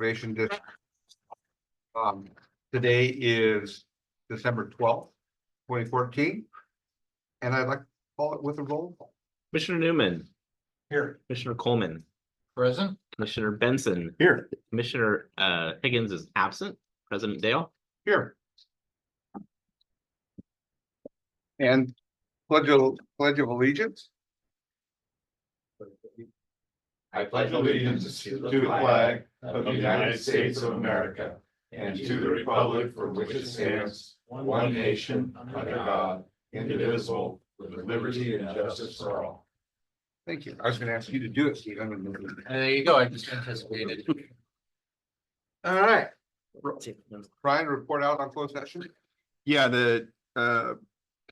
Conservation District. Today is December 12th, 2014. And I'd like to call it with a roll call. Commissioner Newman. Here. Commissioner Coleman. Present. Commissioner Benson. Here. Commissioner Higgins is absent. President Dale. Here. And Pledge of Allegiance. I pledge allegiance to the flag of the United States of America and to the republic for which it stands, one nation, under God, indivisible, with liberty and justice for all. Thank you. I was going to ask you to do it, Stephen. There you go. I just anticipated. All right. Brian, report out on closed session. Yeah, the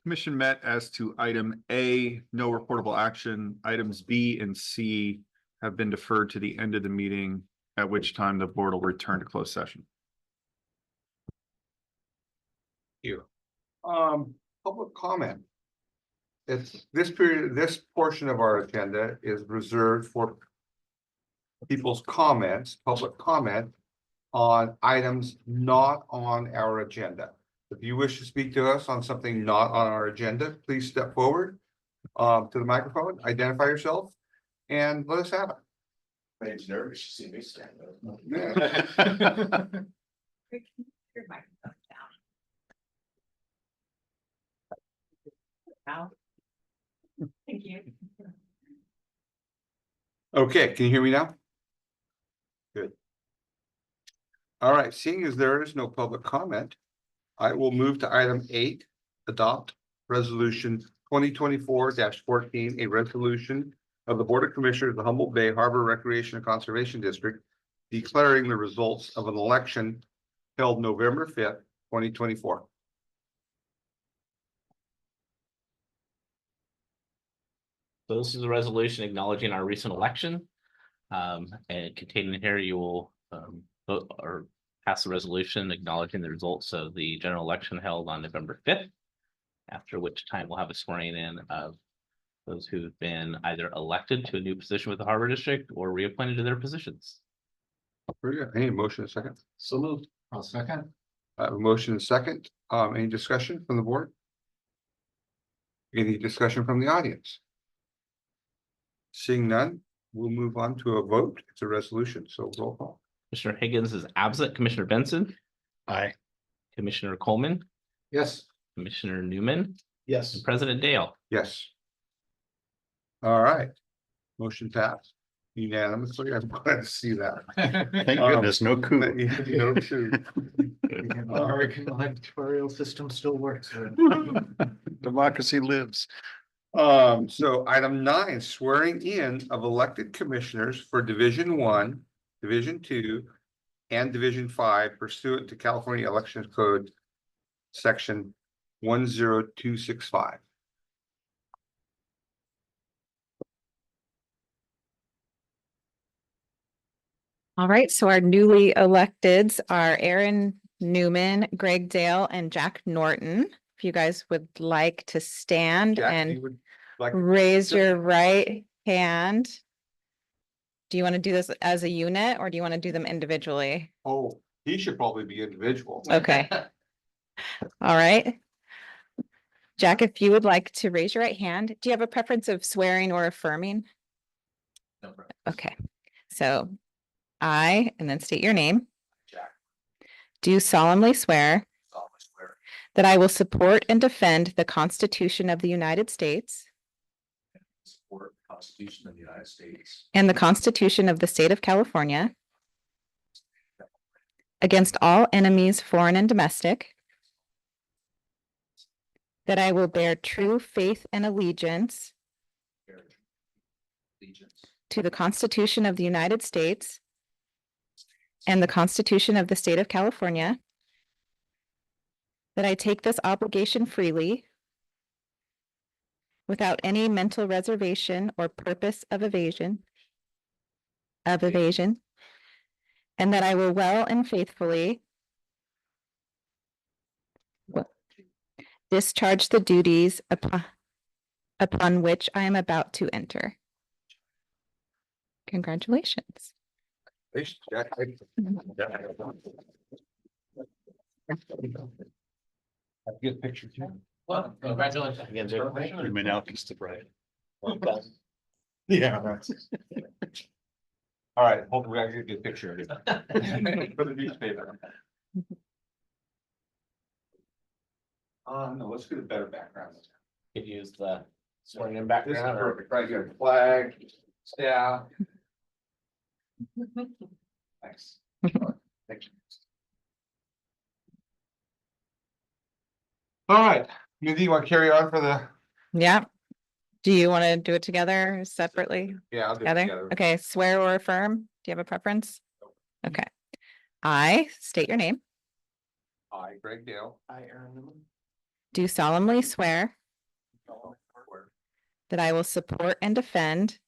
commission met as to item A, no reportable action. Items B and C have been deferred to the end of the meeting, at which time the board will return to closed session. Here. Public comment. It's this period, this portion of our agenda is reserved for people's comments, public comment on items not on our agenda. If you wish to speak to us on something not on our agenda, please step forward to the microphone, identify yourself, and let us have it. My name's nervous, you see me stand up. Your microphone down. Now. Thank you. Okay, can you hear me now? Good. All right, seeing as there is no public comment, I will move to item 8, adopt resolution 2024-14, a resolution of the Board of Commissioners of the Humboldt Bay Harbor Recreation and Conservation District, declaring the results of an election held November 5th, 2024. So this is a resolution acknowledging our recent election. And containing here, you will vote or pass the resolution acknowledging the results of the general election held on November 5th. After which time we'll have a swearing in of those who've been either elected to a new position with the Harbor District or reappointed to their positions. Very good. Any motion, a second? So moved. I'll second. I have a motion, a second. Any discussion from the board? Any discussion from the audience? Seeing none, we'll move on to a vote. It's a resolution, so roll call. Commissioner Higgins is absent. Commissioner Benson. Aye. Commissioner Coleman. Yes. Commissioner Newman. Yes. And President Dale. Yes. All right. Motion passed unanimously. I'm glad to see that. Thank goodness, no coup. No coup. American electoral system still works. Democracy lives. So item 9, swearing in of elected commissioners for Division 1, Division 2, and Division 5 pursuant to California Elections Code Section 10265. All right, so our newly electeds are Aaron Newman, Greg Dale, and Jack Norton. If you guys would like to stand Jack, and you would like, raise your right hand. Do you want to do this as a unit or do you want to do them individually? oh, he should probably be individual. Okay. All right. Jack, if you would like to raise your right hand, do you have a preference of swearing or affirming? No problem. Okay, so I, and then state your name, Jack. do solemnly swear Solemnly swear. that I will support and defend the Constitution of the United States Support the Constitution of the United States. and the Constitution of the State of California against all enemies, foreign and domestic, that I will bear true faith and allegiance Allegiance. to the Constitution of the United States and the Constitution of the State of California, that I take this obligation freely without any mental reservation or purpose of evasion, and that I will well and faithfully discharge the duties upon which I am about to enter. Congratulations. Thanks, Jack. Have a good picture too. Well, congratulations. Again, sir. You may now kiss the bride. Yeah. All right, hopefully I get a good picture of it. For the newspaper. No, let's get a better background. Could use the swearing in This is background or perfect, right here, flag, staff. Thanks. Thank you. All right, Mindy, you want to carry on for the, Yeah. Do you want to do it together or separately? yeah, I'll do it Together? together. Okay, swear or affirm? Do you have a preference? Okay. I state your name, I, Greg Dale. Hi, Aaron. do solemnly swear that I will support and defend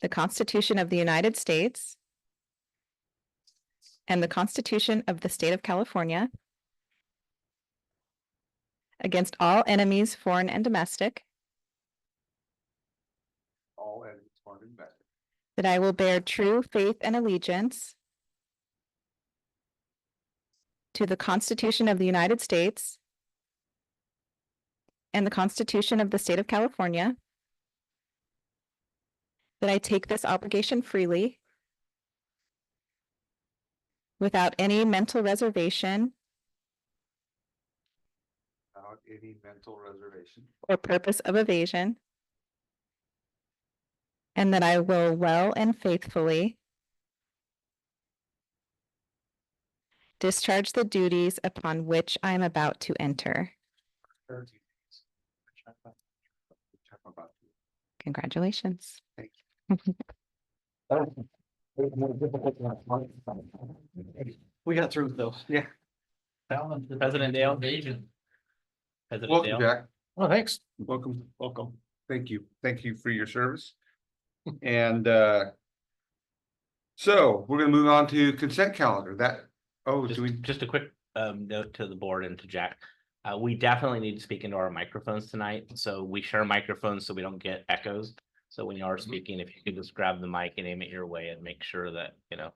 the Constitution of the United States and the Constitution of the State of California against all enemies, foreign and domestic, All enemies, foreign and domestic. that I will bear true faith and allegiance to the Constitution of the United States and the Constitution of the State of California, that I take this obligation freely without any mental reservation Without any mental reservation. or purpose of evasion, and that I will well and faithfully discharge the duties upon which I am about to enter. Congratulations. We got through though. Yeah. President Dale. President Welcome, Dale. Jack. Oh, thanks. Welcome. Thank you. Thank you for your service. And so we're gonna move on to consent calendar. That, oh, do we? Just a quick note to the board and to Jack. We definitely need to speak into our microphones tonight, so we share microphones so we don't get echoes. So when you are speaking, if you could just grab the mic and aim it your way and make sure that, you know,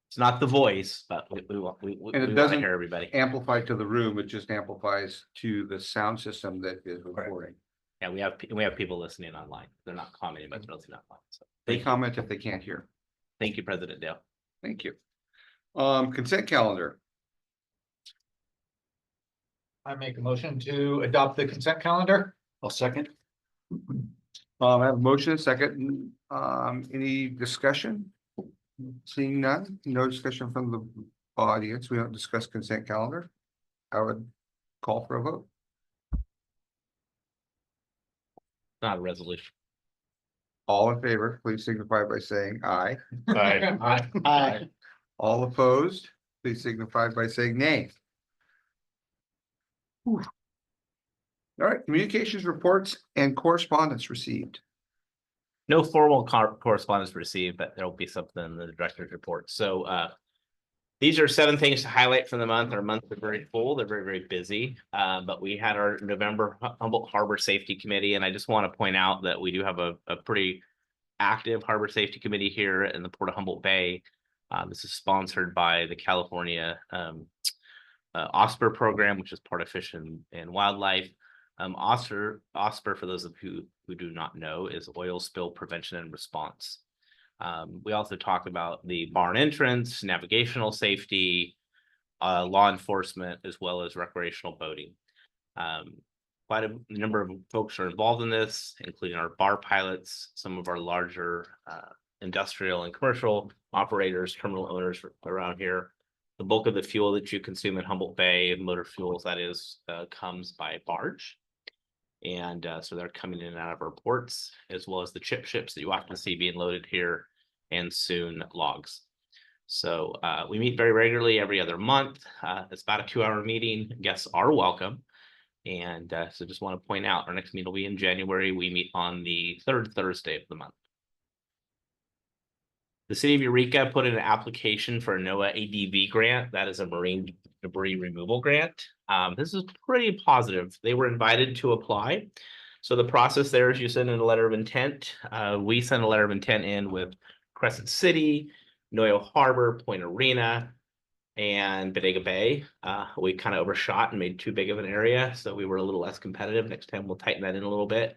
it's not the voice, but we want And it want to doesn't hear everybody. amplify to the room, it just amplifies to the sound system that is recording. Yeah, we have people listening online. They're not commenting, but they're listening online. So They comment if they can't hear. thank you, President Dale. Thank you. Consent calendar. I make a motion to adopt the consent calendar. I'll second. I have a motion, a second. Any discussion? Seeing none, no discussion from the audience. We don't discuss consent calendar. I would call for a vote. Not a resolution. All in favor, please signify by saying aye. Aye. All opposed, please signify by saying nay. Whew. All right, communications reports and correspondence received. No formal correspondence received, but there will be something in the director's report. So these are 7 things to highlight from the month. Our months are very full. They're very, very busy. But we had our November Humboldt Harbor Safety Committee, and I just want to point out that we do have a pretty active Harbor Safety Committee here in the Port of Humboldt Bay. This is sponsored by the California OSPR program, which is part of Fish and Wildlife. OSPR, for those of you who do not know, is oil spill prevention and response. We also talk about the barn entrance, navigational safety, law enforcement, as well as recreational boating. Quite a number of folks are involved in this, including our bar pilots, some of our larger industrial and commercial operators, terminal owners around here. The bulk of the fuel that you consume in Humboldt Bay, motor fuels, that is, comes by barge. And so they're coming in and out of our ports, as well as the chip ships that you often see being loaded here, and soon logs. So we meet very regularly every other month. It's about a 2-hour meeting. Guests are welcome. And so just want to point out, our next meeting will be in January. We meet on the 3rd Thursday of the month. The city of Eureka put in an application for a NOAA ADV grant. That is a marine debris removal grant. This is pretty positive. They were invited to apply. So the process there is you send in a letter of intent. We send a letter of intent in with Crescent City, Noyo Harbor, Point Arena, and Bodega Bay. We kind of overshot and made too big of an area, so we were a little less competitive. Next time we'll tighten that in a little bit.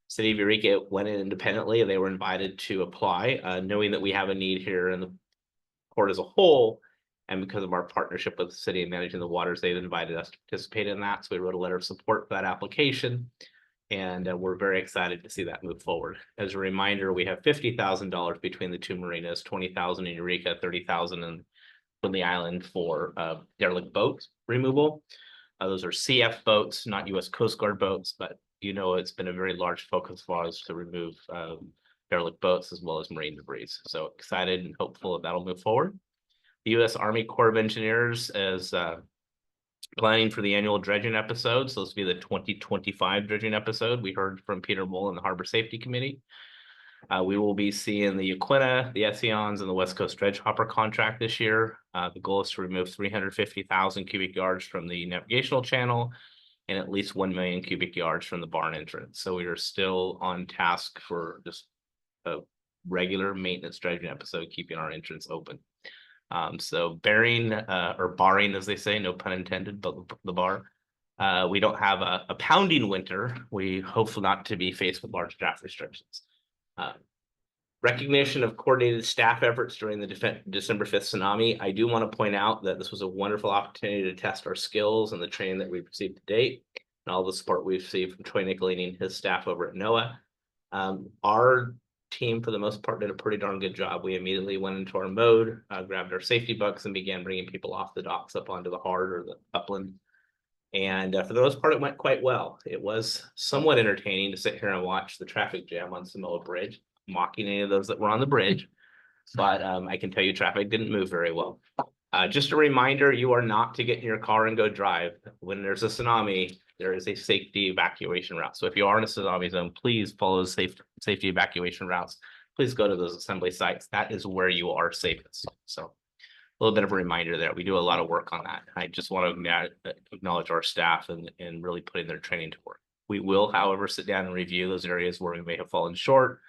City of Eureka went in independently. They were invited to apply, knowing that we have a need here in the port as a whole. And because of our partnership with the city and managing the waters, they've invited us to participate in that. So we wrote a letter of support for that application. And we're very excited to see that move forward. As a reminder, we have $50,000 between the two marinas, 20,000 in Eureka, 30,000 in from the island for derelict boat removal. Those are CF boats, not U.S. Coast Guard boats, but it's been a very large focus for us to remove derelict boats as well as marine debris. So excited and hopeful that that'll move forward. The U.S. Army Corps of Engineers is planning for the annual dredging episode. So this will be the 2025 dredging episode. We heard from Peter Moll in the Harbor Safety Committee. We will be seeing the Yaquina, the Essions, and the West Coast Dredge Hopper contract this year. The goal is to remove 350,000 cubic yards from the navigational channel and at least 1 million cubic yards from the barn entrance. So we are still on task for just a regular maintenance dredging episode, keeping our entrance open. So barring, as they say, no pun intended, but the bar, we don't have a pounding winter. We hope not to be faced with large draft restrictions. Recognition of coordinated staff efforts during the December 5th tsunami. I do want to point out that this was a wonderful opportunity to test our skills and the training that we've received to date, and all the support we've received from Troy Nicolini and his staff over at NOAA. Our team, for the most part, did a pretty darn good job. We immediately went into our mode, grabbed our safety books, and began bringing people off the docks up onto the hard or the upland. And for the most part, it went quite well. It was somewhat entertaining to sit here and watch the traffic jam on Samoa Bridge, mocking any of those that were on the bridge. But I can tell you traffic didn't move very well. Just a reminder, you are not to get in your car and go drive. When there's a tsunami, there is a safety evacuation route. So if you are in a tsunami zone, please follow safety evacuation routes. Please go to those assembly sites. That is where you are safest. So a little bit of a reminder there. We do a lot of work on that. I just want to acknowledge our staff and really putting their training to work. We will, however, sit down and review those areas where we may have fallen short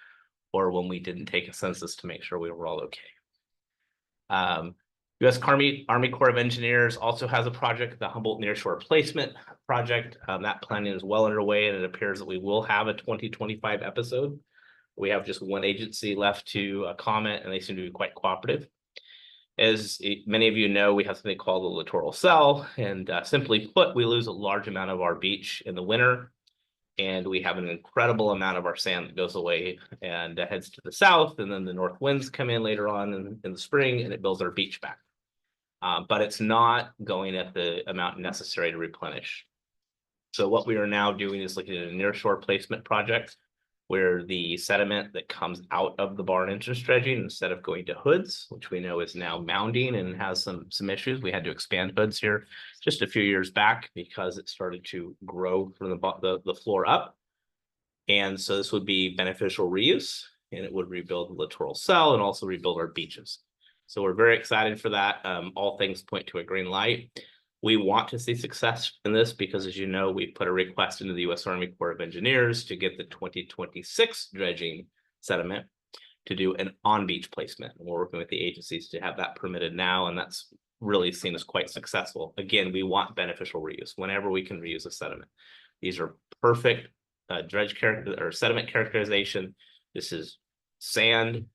or when we didn't take a census to make sure we were all okay. U.S. Army Corps of Engineers also has a project, the Humboldt Nearshore Placement Project. That planning is well underway, and it appears that we will have a 2025 episode. We have just one agency left to comment, and they seem to be quite cooperative. As many of you know, we have something called the littoral cell, and simply put, we lose a large amount of our beach in the winter, and we have an incredible amount of our sand that goes away and heads to the south, and then the north winds come in later on in the spring, and it builds our beach back. But it's not going at the amount necessary to replenish. So what we are now doing is looking at a nearshore placement project where the sediment that comes out of the barn entrance dredging, instead of going to hoods, which we know is now mounding and has some issues. We had to expand hoods here just a few years back because it started to grow from the floor up. And so this would be beneficial reuse, and it would rebuild the littoral cell and also rebuild our beaches. So we're very excited for that. All things point to a green light. We want to see success in this because, as you know, we put a request into the U.S. Army Corps of Engineers to get the 2026 dredging sediment to do an on-beach placement. And we're working with the agencies to have that permitted now, and that's really seen as quite successful. Again, we want beneficial reuse whenever we can reuse a sediment. These are perfect dredge character or sediment characterization. This is sand.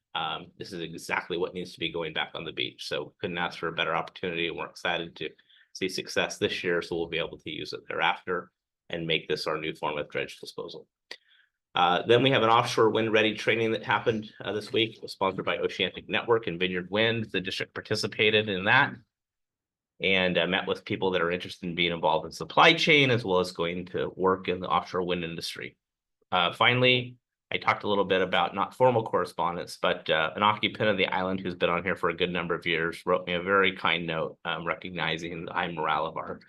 This is exactly what needs to be going back on the beach. So couldn't ask for a better opportunity, and we're excited to see success this year, so we'll be able to use it thereafter and make this our new form of dredge disposal. Then we have an offshore wind ready training that happened this week. It was sponsored by Oceanic Network and Vineyard Wind. The district participated in that and met with people that are interested in being involved in supply chain as well as going to work in the offshore wind industry. Finally, I talked a little bit about not formal correspondence, but an occupant of the island who's been on here for a good number of years wrote me a very kind note recognizing the high morale of our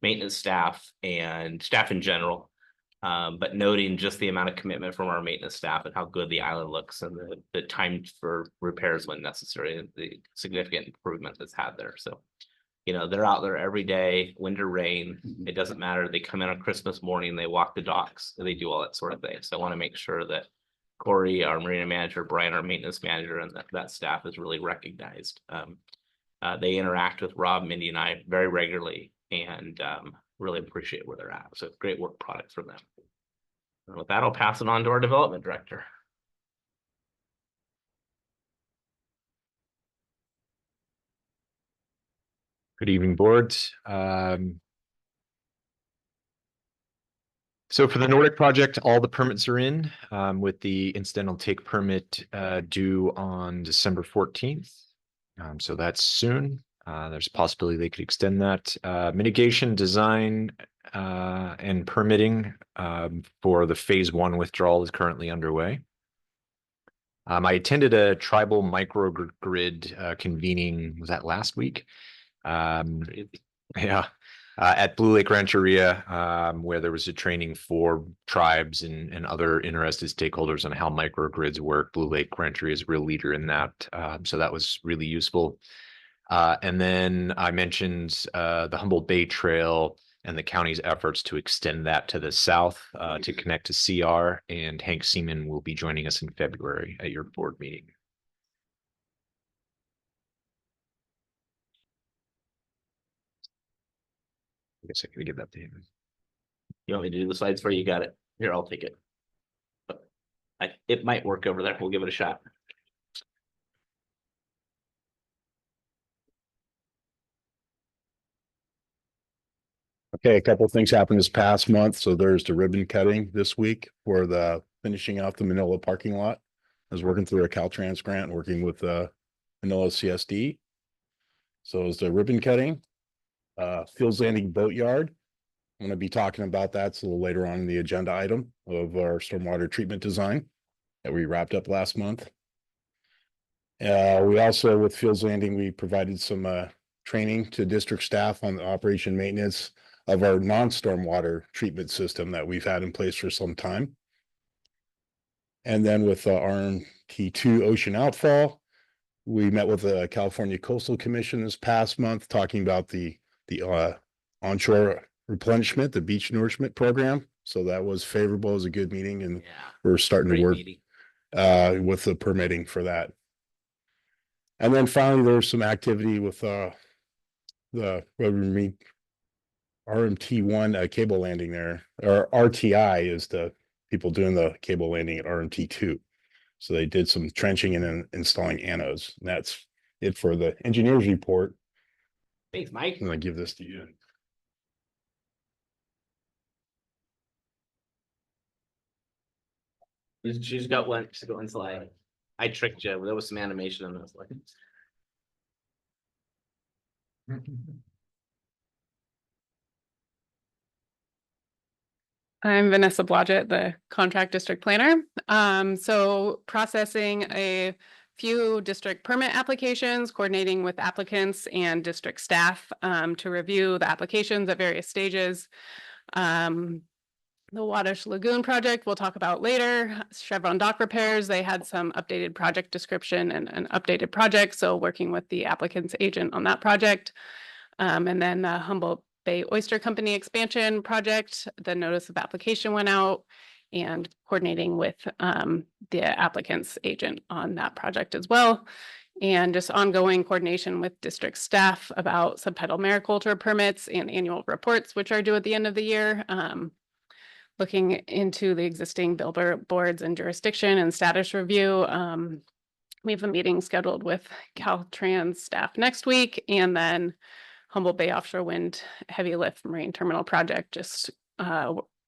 maintenance staff and staff in general, but noting just the amount of commitment from our maintenance staff and how good the island looks and the time for repairs when necessary and the significant improvement that's had there. So You know, they're out there every day, wind or rain, it doesn't matter. They come in on Christmas morning, they walk the docks, they do all that sort of thing. So I want to make sure that Corey, our marina manager, Brian, our maintenance manager, and that staff is really recognized. They interact with Rob, Mindy, and I very regularly, and really appreciate where they're at. So it's great work product from them. And with that, I'll pass it on to our development director. Good evening, board. So for the Nordic project, all the permits are in, with the incidental take permit due on December 14th. So that's soon. There's a possibility they could extend that. Mitigation, design, and permitting for the phase 1 withdrawal is currently underway. I attended a tribal microgrid convening, was that last week? Yeah, at Blue Lake Rancheria, where there was a training for tribes and other interested stakeholders on how microgrids work. Blue Lake Rancheria is a real leader in that. So that was really useful. And then I mentioned the Humboldt Bay Trail and the county's efforts to extend that to the south to connect to CR. And Hank Seaman will be joining us in February at your board meeting. I guess I could give that to him. You want me to do the slides for you? You got it. Here, I'll take it. It might work over there. We'll give it a shot. Okay, a couple of things happened this past month. So there's the ribbon cutting this week for the finishing off the Manila parking lot. I was working through a Caltrans grant, working with Manila CSD. So it's the ribbon cutting, Fields Landing Boatyard. I'm going to be talking about that. It's a little later on in the agenda item of our stormwater treatment design that we wrapped up last month. We also, with Fields Landing, we provided some training to district staff on the operation maintenance of our non-stormwater treatment system that we've had in place for some time. And then with RMT2 ocean outfall, we met with the California Coastal Commission this past month, talking about the onshore replenishment, the beach nourishment program. So that was favorable. It was a good meeting, and we're starting to work with the permitting for that. And then finally, there's some activity with the RMT1 cable landing there, or RTI is the people doing the cable landing at RMT2. So they did some trenching and installing anodes. And that's it for the engineer's report. Thanks, Mike. I'm going to give this to you. She's got one slide. I tricked you. There was some animation on this. I'm Vanessa Blodgett, the contract district planner. So processing a few district permit applications, coordinating with applicants and district staff to review the applications at various stages. The Wabash Lagoon project we'll talk about later. Chevron dock repairs, they had some updated project description and an updated project. So working with the applicant's agent on that project. And then the Humboldt Bay Oyster Company expansion project, the notice of application went out, and coordinating with the applicant's agent on that project as well. And just ongoing coordination with district staff about subtitle mariculture permits and annual reports, which are due at the end of the year. Looking into the existing billboards and jurisdiction and status review. We have a meeting scheduled with Caltrans staff next week, and then Humboldt Bay Offshore Wind Heavy Lift Marine Terminal Project, just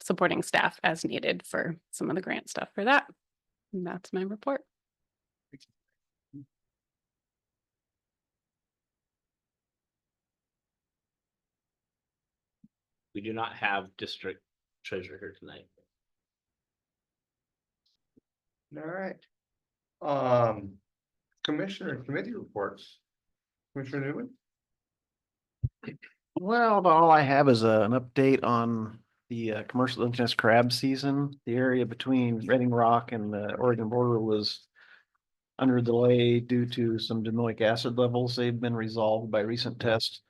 supporting staff as needed for some of the grant stuff for that. And that's my report. We do not have district treasurer here tonight. All right. Commissioner and committee reports. Commissioner Newman? Well, about all I have is an update on the commercial interest crab season. The area between Redding Rock and the Oregon border was under delay due to some domoic acid levels. They've been resolved by recent tests.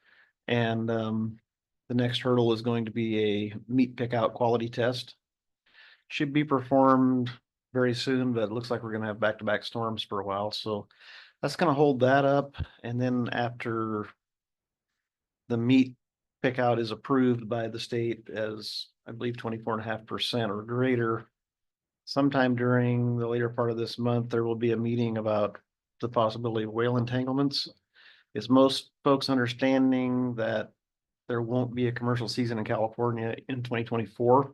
And the next hurdle is going to be a meat pickout quality test. Should be performed very soon, but it looks like we're gonna have back-to-back storms for a while, so that's gonna hold that up. And then after the meat pickout is approved by the state as, I believe, 24.5% or greater, sometime during the later part of this month, there will be a meeting about the possibility of whale entanglements. Is most folks understanding that there won't be a commercial season in California in 2024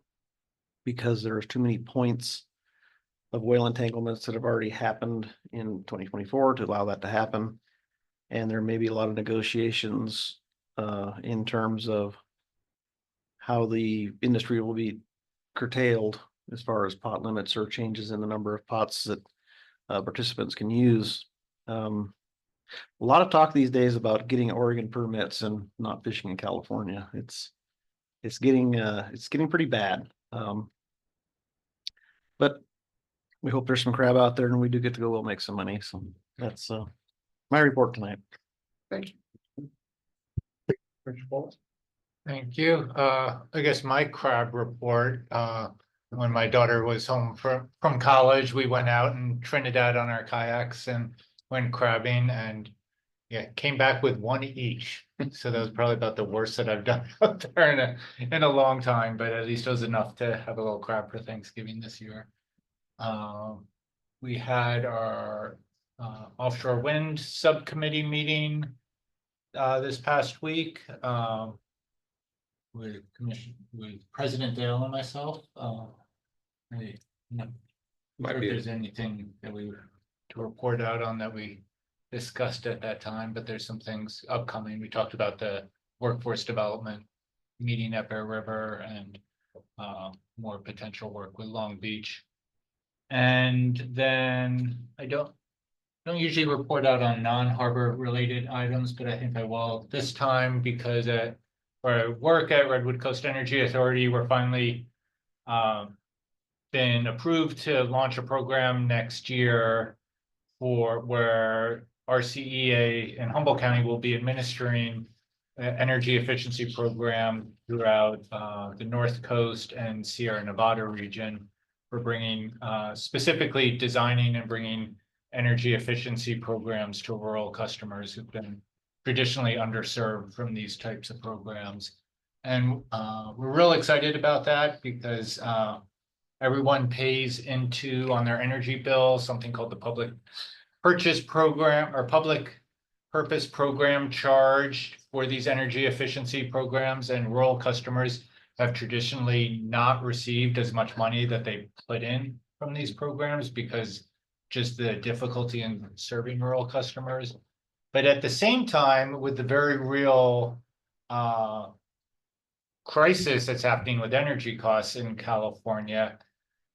because there's too many points of whale entanglements that have already happened in 2024 to allow that to happen. And there may be a lot of negotiations in terms of how the industry will be curtailed as far as pot limits or changes in the number of pots that participants can use. A lot of talk these days about getting Oregon permits and not fishing in California. It's getting pretty bad. But we hope there's some crab out there and we do get to go, we'll make some money. So that's my report tonight. Thank you. Commissioner Bowles? Thank you. I guess my crab report, when my daughter was home from college, we went out in Trinidad on our kayaks and went crabbing and yeah, came back with one each. So that was probably about the worst that I've done out there in a long time, but at least it was enough to have a little crab for Thanksgiving this year. We had our offshore wind subcommittee meeting this past week. With President Dale and myself. I'm not sure if there's anything that we were to report out on that we discussed at that time, but there's some things upcoming. We talked about the workforce development meeting at Bear River and more potential work with Long Beach. And then I don't usually report out on non-harbor related items, but I think I will this time because where I work at Redwood Coast Energy Authority, we're finally been approved to launch a program next year for where RCEA in Humboldt County will be administering an energy efficiency program throughout the North Coast and Sierra Nevada region for bringing specifically designing and bringing energy efficiency programs to rural customers who've been traditionally underserved from these types of programs. And we're real excited about that because everyone pays into on their energy bill something called the public purchase program or public purpose program charged for these energy efficiency programs, and rural customers have traditionally not received as much money that they put in from these programs because just the difficulty in serving rural customers. But at the same time, with the very real crisis that's happening with energy costs in California,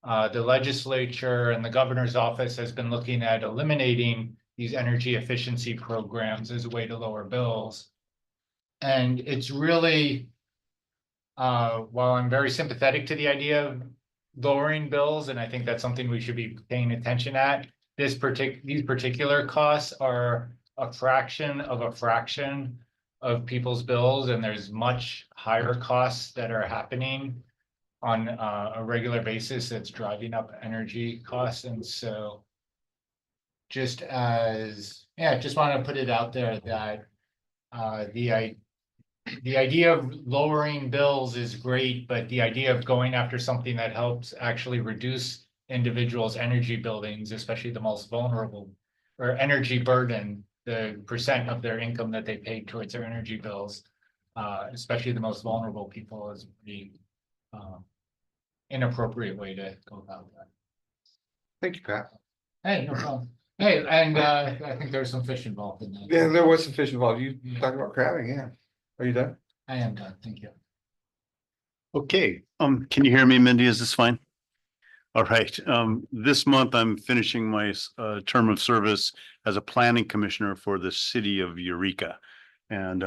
the legislature and the governor's office has been looking at eliminating these energy efficiency programs as a way to lower bills. And it's really, while I'm very sympathetic to the idea of lowering bills, and I think that's something we should be paying attention at, these particular costs are a fraction of people's bills, and there's much higher costs that are happening on a regular basis that's driving up energy costs. And so just want to put it out there that the idea of lowering bills is great, but the idea of going after something that helps actually reduce individuals' energy billings, especially the most vulnerable, or energy burden, the percent of their income that they pay towards their energy bills, especially the most vulnerable people, is pretty inappropriate way to go about that. Thank you, Pat. Hey, no problem. Hey, and I think there's some fish involved in that. Yeah, there was some fish involved. You talking about crabbing, yeah. Are you done? I am done, thank you. Okay, can you hear me, Mindy? Is this fine? All right, this month I'm finishing my term of service as a planning commissioner for the city of Eureka. And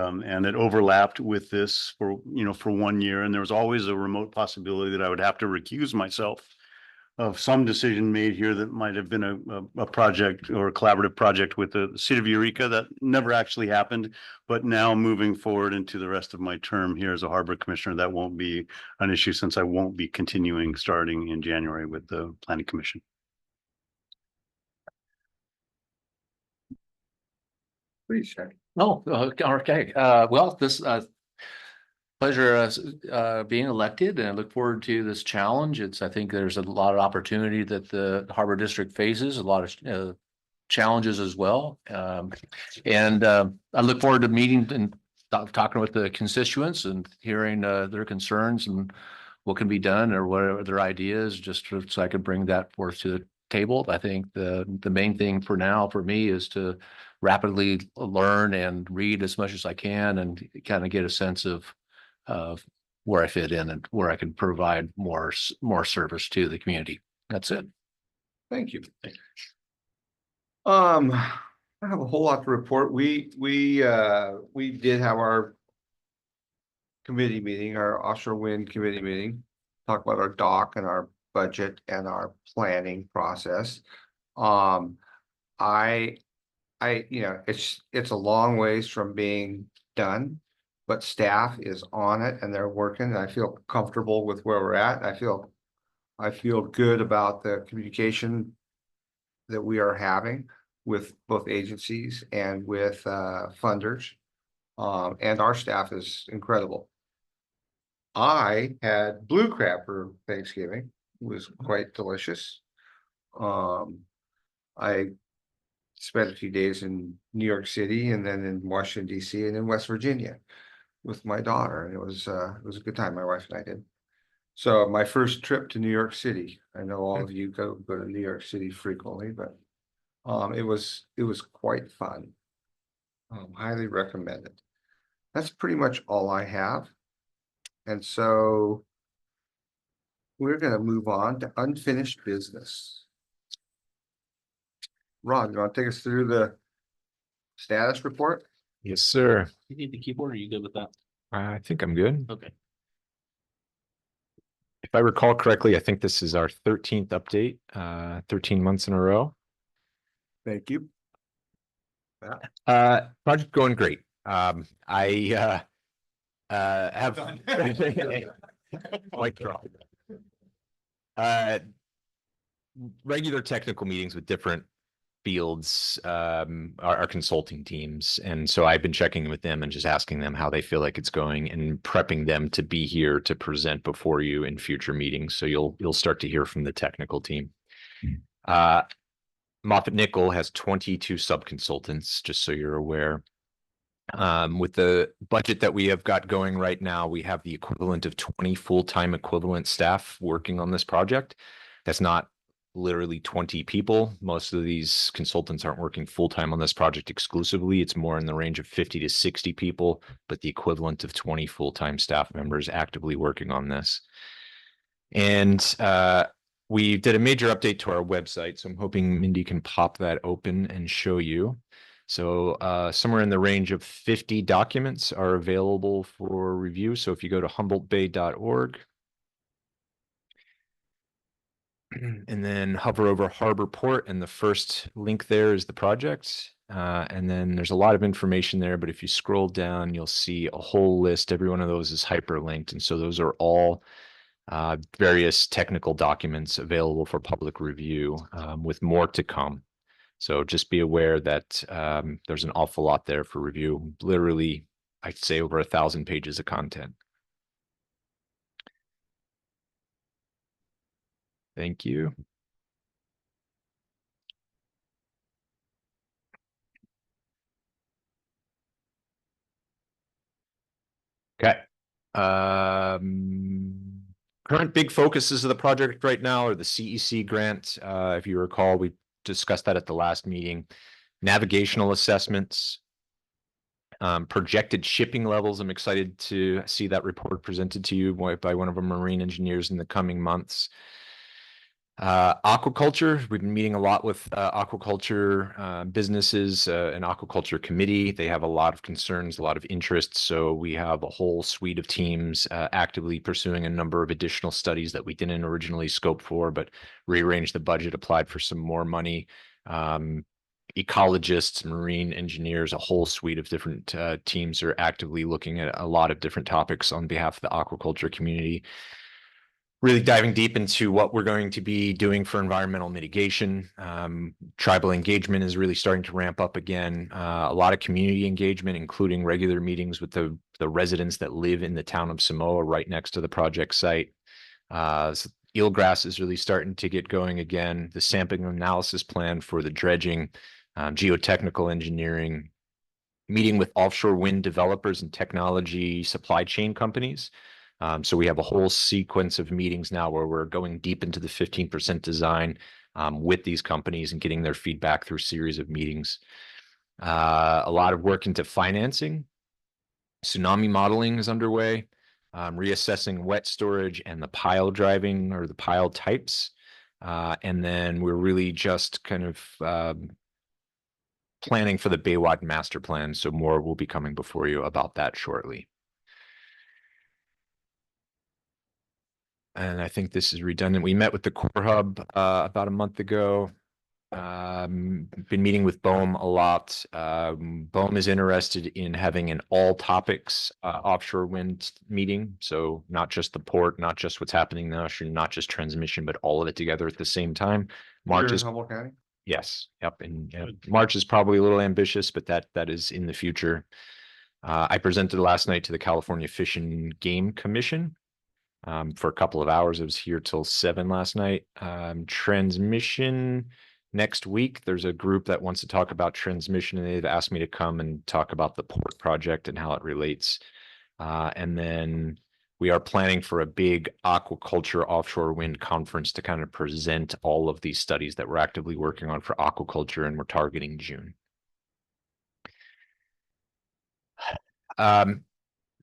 it overlapped with this for 1 year, and there was always a remote possibility that I would have to recuse myself of some decision made here that might have been a project or a collaborative project with the city of Eureka that never actually happened. But now moving forward into the rest of my term here as a harbor commissioner, that won't be an issue since I won't be continuing starting in January with the planning commission. Please, Shaq. Oh, okay. Well, this pleasure being elected, and I look forward to this challenge. I think there's a lot of opportunity that the Harbor District faces, a lot of challenges as well. And I look forward to meeting and talking with the constituents and hearing their concerns and what can be done or whatever their ideas, just so I can bring that forth to the table. I think the main thing for now for me is to rapidly learn and read as much as I can and kind of get a sense of where I fit in and where I can provide more service to the community. That's it. Thank you. I have a whole lot to report. We did have our committee meeting, our offshore wind committee meeting, talk about our dock and our budget and our planning process. You know, it's a long ways from being done, but staff is on it and they're working. I feel comfortable with where we're at. I feel good about the communication that we are having with both agencies and with funders. And our staff is incredible. I had blue crab for Thanksgiving. It was quite delicious. I spent a few days in New York City and then in Washington, DC and in West Virginia with my daughter. And it was a good time. My wife and I did. So my first trip to New York City. I know all of you go to New York City frequently, but it was quite fun. Highly recommended. That's pretty much all I have. And so we're going to move on to unfinished business. Ron, you want to take us through the status report? Yes, sir. You need the keyboard, or are you good with that? I think I'm good. Okay. If I recall correctly, I think this is our 13th update, 13 months in a row. Thank you. Project going great. I have white draw. Regular technical meetings with different fields, our consulting teams. And so I've been checking with them and just asking them how they feel like it's going and prepping them to be here to present before you in future meetings. So you'll start to hear from the technical team. Moffitt Nickel has 22 sub-consultants, just so you're aware. With the budget that we have got going right now, we have the equivalent of 20 full-time equivalent staff working on this project. That's not literally 20 people. Most of these consultants aren't working full-time on this project exclusively. It's more in the range of 50 to 60 people, but the equivalent of 20 full-time staff members actively working on this. And we did a major update to our website, so I'm hoping Mindy can pop that open and show you. So somewhere in the range of 50 documents are available for review. So if you go to humboldtbay.org and then hover over Harbor Port, and the first link there is the project. And then there's a lot of information there, but if you scroll down, you'll see a whole list. Every one of those is hyperlinked. And so those are all various technical documents available for public review, with more to come. So just be aware that there's an awful lot there for review. Literally, I'd say over 1,000 pages of content. Thank you. Okay. Current big focuses of the project right now are the CEC grant. If you recall, we discussed that at the last meeting. Navigational assessments, projected shipping levels. I'm excited to see that report presented to you by one of our marine engineers in the coming months. Aquaculture, we've been meeting a lot with aquaculture businesses, an aquaculture committee. They have a lot of concerns, a lot of interests. So we have a whole suite of teams actively pursuing a number of additional studies that we didn't originally scope for, but rearranged the budget, applied for some more money. Ecologists, marine engineers, a whole suite of different teams are actively looking at a lot of different topics on behalf of the aquaculture community. Really diving deep into what we're going to be doing for environmental mitigation. Tribal engagement is really starting to ramp up again. A lot of community engagement, including regular meetings with the residents that live in the town of Samoa right next to the project site. Eelgrass is really starting to get going again. The sampling analysis plan for the dredging, geotechnical engineering, meeting with offshore wind developers and technology supply chain companies. So we have a whole sequence of meetings now where we're going deep into the 15% design with these companies and getting their feedback through a series of meetings. A lot of work into financing. Tsunami modeling is underway, reassessing wet storage and the pile driving or the pile types. And then we're really just kind of planning for the Baywatch master plan. So more will be coming before you about that shortly. And I think this is redundant. We met with the Core Hub about a month ago. Been meeting with BOEM a lot. BOEM is interested in having an all topics offshore wind meeting. So not just the port, not just what's happening in the ocean, not just transmission, but all of it together at the same time. March Here in is Humboldt County? yes, yep. And March is probably a little ambitious, but that is in the future. I presented last night to the California Fish and Game Commission. For a couple of hours. I was here till 7 last night. Transmission next week. There's a group that wants to talk about transmission, and they've asked me to come and talk about the port project and how it relates. And then we are planning for a big aquaculture offshore wind conference to kind of present all of these studies that we're actively working on for aquaculture, and we're targeting June.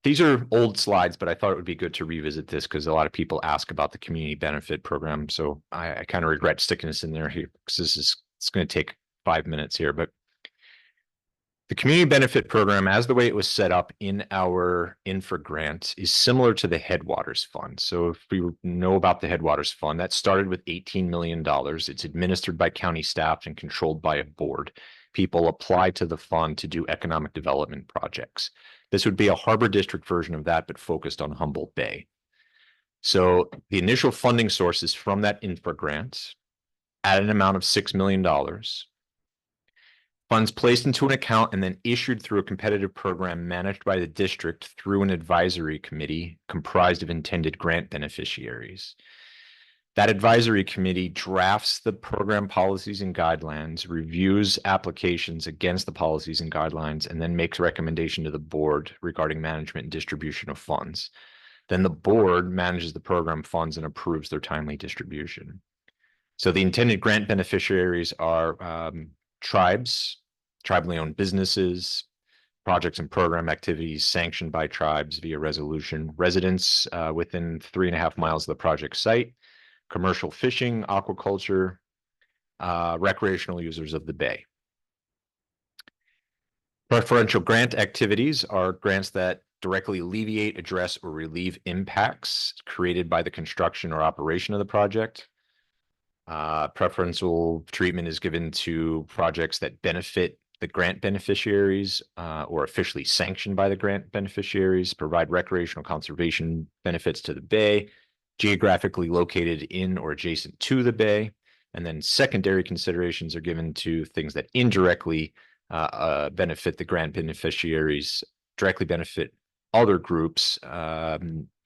These are old slides, but I thought it would be good to revisit this because a lot of people ask about the community benefit program. So I kind of regret sticking this in there here because it's going to take 5 minutes here. But the community benefit program, as the way it was set up in our infra grant, is similar to the Headwaters Fund. So if we know about the Headwaters Fund, that started with $18 million. It's administered by county staff and controlled by a board. People apply to the fund to do economic development projects. This would be a harbor district version of that, but focused on Humboldt Bay. So the initial funding source is from that infra grant at an amount of $6 million. Funds placed into an account and then issued through a competitive program managed by the district through an advisory committee comprised of intended grant beneficiaries. That advisory committee drafts the program policies and guidelines, reviews applications against the policies and guidelines, and then makes recommendation to the board regarding management and distribution of funds. Then the board manages the program funds and approves their timely distribution. So the intended grant beneficiaries are tribes, tribally owned businesses, projects and program activities sanctioned by tribes via resolution, residents within 3.5 miles of the project site, commercial fishing, aquaculture, recreational users of the bay. Preferential grant activities are grants that directly alleviate, address, or relieve impacts created by the construction or operation of the project. Preferential treatment is given to projects that benefit the grant beneficiaries or officially sanctioned by the grant beneficiaries, provide recreational conservation benefits to the bay, geographically located in or adjacent to the bay. And then secondary considerations are given to things that indirectly benefit the grant beneficiaries, directly benefit other groups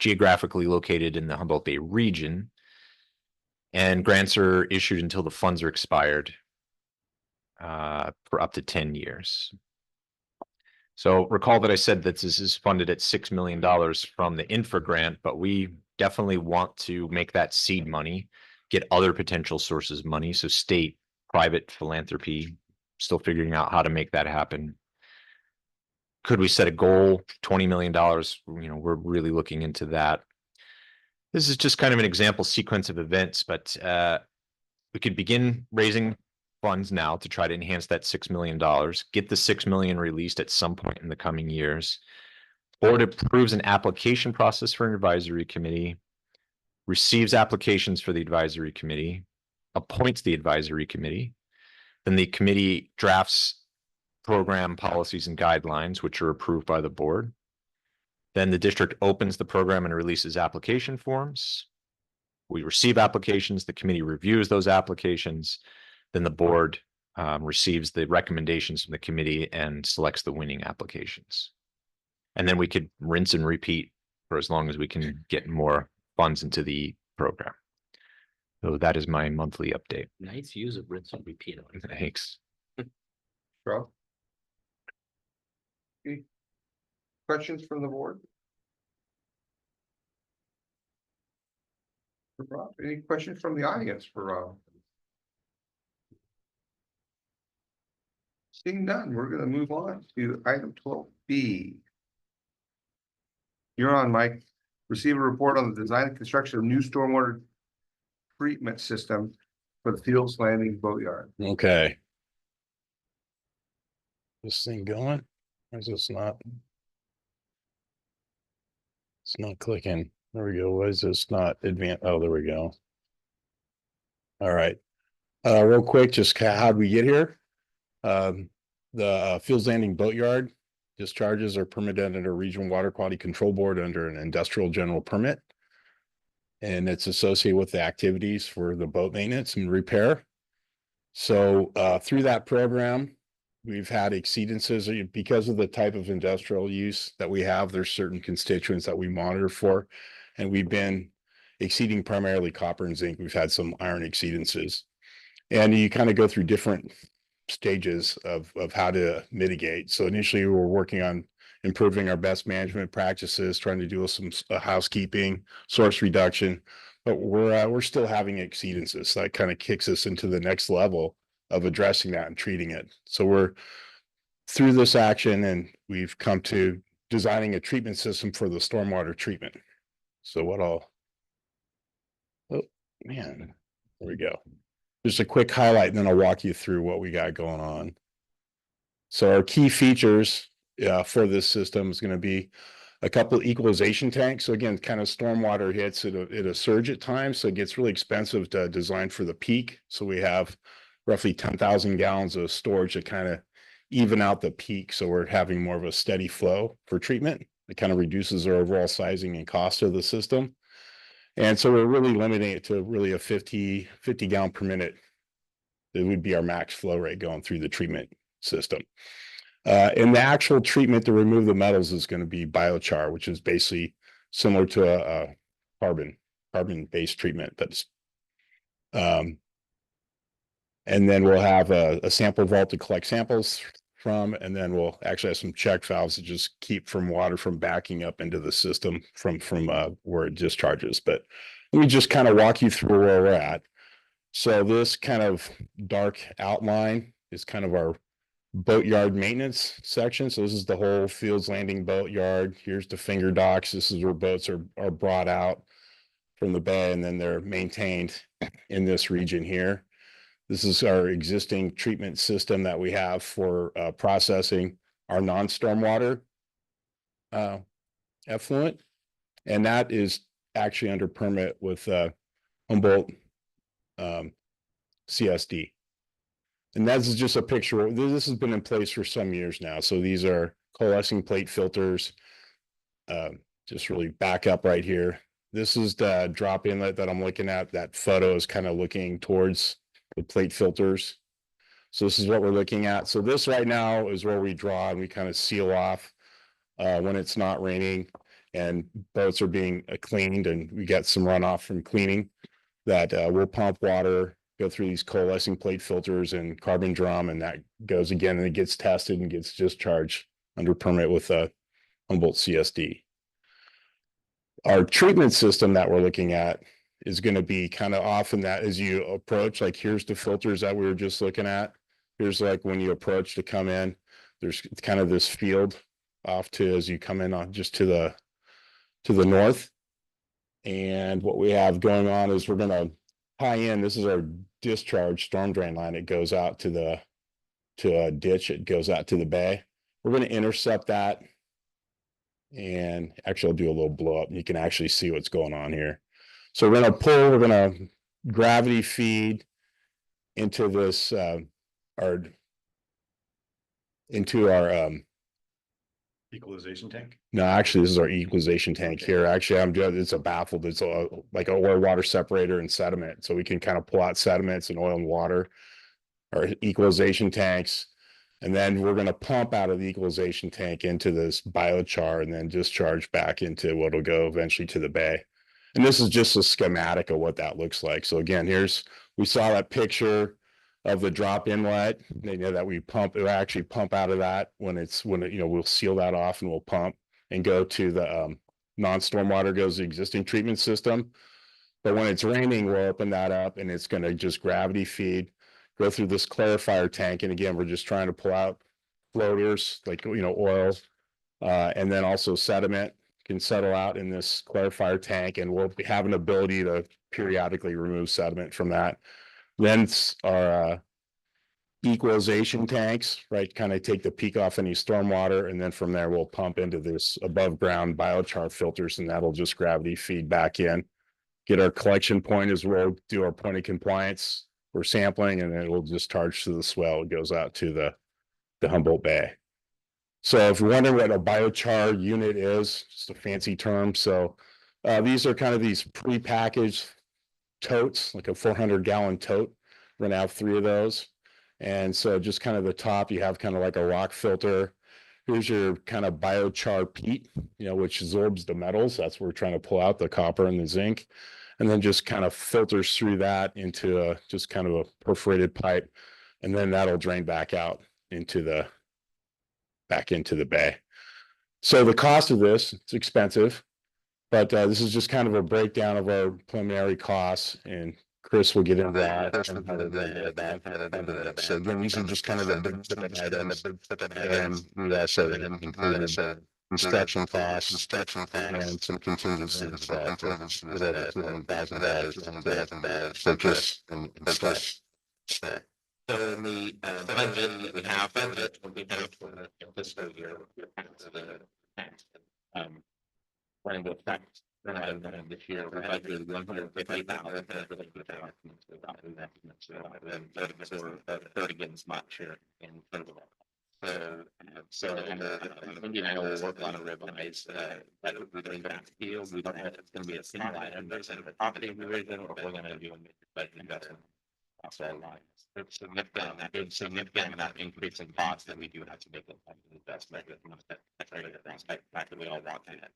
geographically located in the Humboldt Bay region. And grants are issued until the funds are expired for up to 10 years. So recall that I said that this is funded at $6 million from the infra grant, but we definitely want to make that seed money, get other potential sources of money. So state, private philanthropy, still figuring out how to make that happen. Could we set a goal, $20 million? You know, we're really looking into that. This is just kind of an example sequence of events, but we could begin raising funds now to try to enhance that $6 million, get the 6 million released at some point in the coming years. Board approves an application process for an advisory committee, receives applications for the advisory committee, appoints the advisory committee. Then the committee drafts program policies and guidelines, which are approved by the board. Then the district opens the program and releases application forms. We receive applications, the committee reviews those applications, then the board receives the recommendations from the committee and selects the winning applications. And then we could rinse and repeat for as long as we can get more funds into the program. So that is my monthly update. Nice use of rinse and repeat. Thanks. Rob? Any questions from the board? For Rob, any questions from the audience for Rob? Seeing none, we're gonna move on to item 12B. You're on, Mike. Receive a report on the design and construction of new stormwater treatment system for the Fields Landing Boatyard. Okay. This thing going? Or is this not? It's not clicking. There we go. Why is this not advanced? Oh, there we go. All right. Real quick, just how'd we get here? The Fields Landing Boatyard discharges are permitted under Regional Water Quality Control Board under an industrial general permit. And it's associated with the activities for the boat maintenance and repair. So through that program, we've had exceedances because of the type of industrial use that we have. There's certain constituents that we monitor for, and we've been exceeding primarily copper and zinc. We've had some iron exceedances, and you kind of go through different stages of how to mitigate. So initially we were working on improving our best management practices, trying to do some housekeeping, source reduction, but we're still having exceedances. So that kind of kicks us into the next level of addressing that and treating it. So we're through this action and we've come to designing a treatment system for the stormwater treatment. So oh man, there we go. Just a quick highlight, and then I'll walk you through what we got going on. So our key features for this system is going to be a couple of equalization tanks. So again, kind of stormwater hits at a surge at times. So it gets really expensive to design for the peak. So we have roughly 10,000 gallons of storage to kind of even out the peak. So we're having more of a steady flow for treatment. It kind of reduces our overall sizing and cost of the system. And so we're really limiting it to really a 50 gallon per minute. It would be our max flow rate going through the treatment system. And the actual treatment to remove the metals is going to be biochar, which is basically similar to a carbon-based treatment. That's and then we'll have a sample vault to collect samples from, and then we'll actually have some check valves to just keep from water from backing up into the system from where it discharges. But let me just kind of walk you through where we're at. So this kind of dark outline is kind of our boatyard maintenance section. So this is the whole Fields Landing boatyard. Here's the finger docks. This is where boats are brought out from the bay, and then they're maintained in this region here. This is our existing treatment system that we have for processing our non-stormwater effluent. And that is actually under permit with Humboldt CSD. And that's just a picture. This has been in place for some years now. So these are coalescing plate filters. Just really back up right here. This is the drop inlet that I'm looking at. That photo is kind of looking towards the plate filters. So this is what we're looking at. So this right now is where we draw and we kind of seal off when it's not raining and boats are being cleaned, and we get some runoff from cleaning that we'll pump water, go through these coalescing plate filters and carbon drum, and that goes again and it gets tested and gets discharged under permit with Humboldt CSD. Our treatment system that we're looking at is going to be kind of off in that as you approach, like here's the filters that we were just looking at. Here's like when you approach to come in, there's kind of this field off to as you come in on just to the north. And what we have going on is we're going to tie in, this is our discharge storm drain line. It goes out to a ditch. It goes out to the bay. We're going to intercept that. And actually, I'll do a little blow up. You can actually see what's going on here. So we're going to gravity feed into this, into our, Equalization tank. no, actually, this is our equalization tank here. Actually, it's a baffled, it's like a oil water separator and sediment. So we can kind of pull out sediments and oil and water, our equalization tanks. And then we're going to pump out of the equalization tank into this biochar and then discharge back into what'll go eventually to the bay. And this is just a schematic of what that looks like. So again, we saw that picture of the drop inlet, that we actually pump out of that we'll seal that off and we'll pump and go to the non-stormwater goes to the existing treatment system. But when it's raining, we'll open that up and it's going to just gravity feed, go through this clarifier tank. And again, we're just trying to pull out floaters like, oil, and then also sediment can settle out in this clarifier tank, and we'll have an ability to periodically remove sediment from that. Then our equalization tanks, right, kind of take the peak off any stormwater, and then from there we'll pump into this above ground biochar filters, and that'll just gravity feed back in. Get our collection point as we'll do our point of compliance for sampling, and then it will discharge to the swell. It goes out to the Humboldt Bay. So if you're wondering what a biochar unit is, just a fancy term. So these are kind of these pre-packaged totes, like a 400-gallon tote. We're gonna have 3 of those. And so just kind of the top, you have kind of like a rock filter. Here's your kind of biochar peat, which absorbs the metals. That's where we're trying to pull out the copper and the zinc. And then just kind of filters through that into just kind of a perforated pipe. And then that'll drain back out into the bay. So the cost of this, it's expensive, but this is just kind of a breakdown of our preliminary costs, and Chris will get into that. So again, these are just kind of the big items, and that's included inspection costs, and some contingency. So just so in the budget that we have, for the fiscal year, running the effect this year, we're budgeted 150,000. Again, it's much here in total. So Cindy and I will work on a revised budget within that field. We don't know if it's going to be a single item, there's a property revision, or we're going to do a budget investment. It's significant enough increase in costs that we do have to make an investment. Fact that we all want that.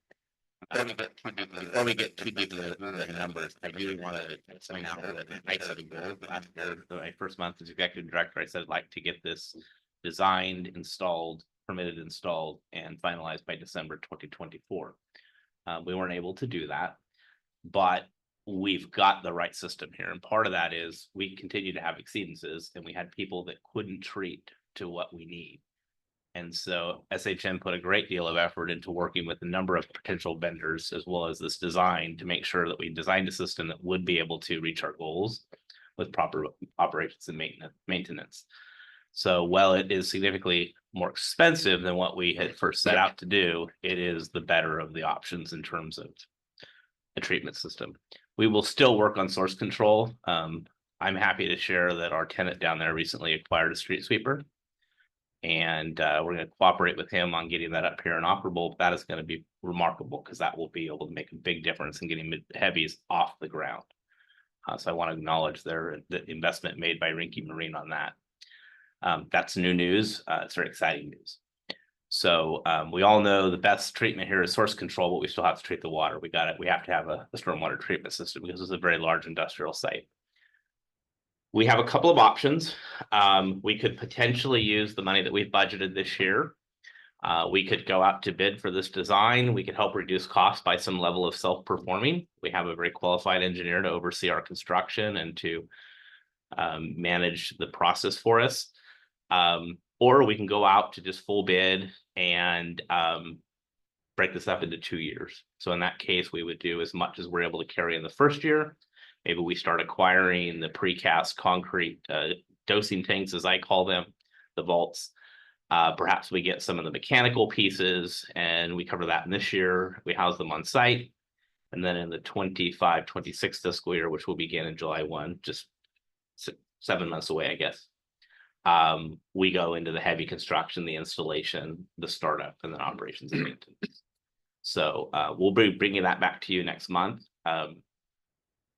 Before we get too deep into the numbers, I really want to point out that I set a goal last year. My first month as executive director, I said I'd like to get this designed, installed, permitted, installed, and finalized by December 2024. We weren't able to do that, but we've got the right system here. And part of that is we continue to have exceedances, and we had people that couldn't treat to what we need. And so SHM put a great deal of effort into working with a number of potential vendors, as well as this design, to make sure that we designed a system that would be able to reach our goals with proper operations and maintenance. So while it is significantly more expensive than what we had first set out to do, it is the better of the options in terms of a treatment system. We will still work on source control. I'm happy to share that our tenant down there recently acquired a street sweeper, and we're going to cooperate with him on getting that up here and operable. That is going to be remarkable, because that will be able to make a big difference in getting heavies off the ground. So I want to acknowledge the investment made by Rinky Marine on that. That's new news. It's very exciting news. So we all know the best treatment here is source control, but we still have to treat the water. We have to have a stormwater treatment system, because it's a very large industrial site. We have a couple of options. We could potentially use the money that we've budgeted this year. We could go out to bid for this design. We could help reduce costs by some level of self-performing. We have a very qualified engineer to oversee our construction and to manage the process for us. Or we can go out to just full bid and break this up into 2 years. So in that case, we would do as much as we're able to carry in the first year, maybe we start acquiring the precast concrete dosing tanks, as I call them, the vaults. Perhaps we get some of the mechanical pieces and we cover that in this year. We house them on site. And then in the 25-26 fiscal year, which will begin in July 1, just 7 months away, I guess. We go into the heavy construction, the installation, the startup, and then operations and maintenance. So we'll be bringing that back to you next month.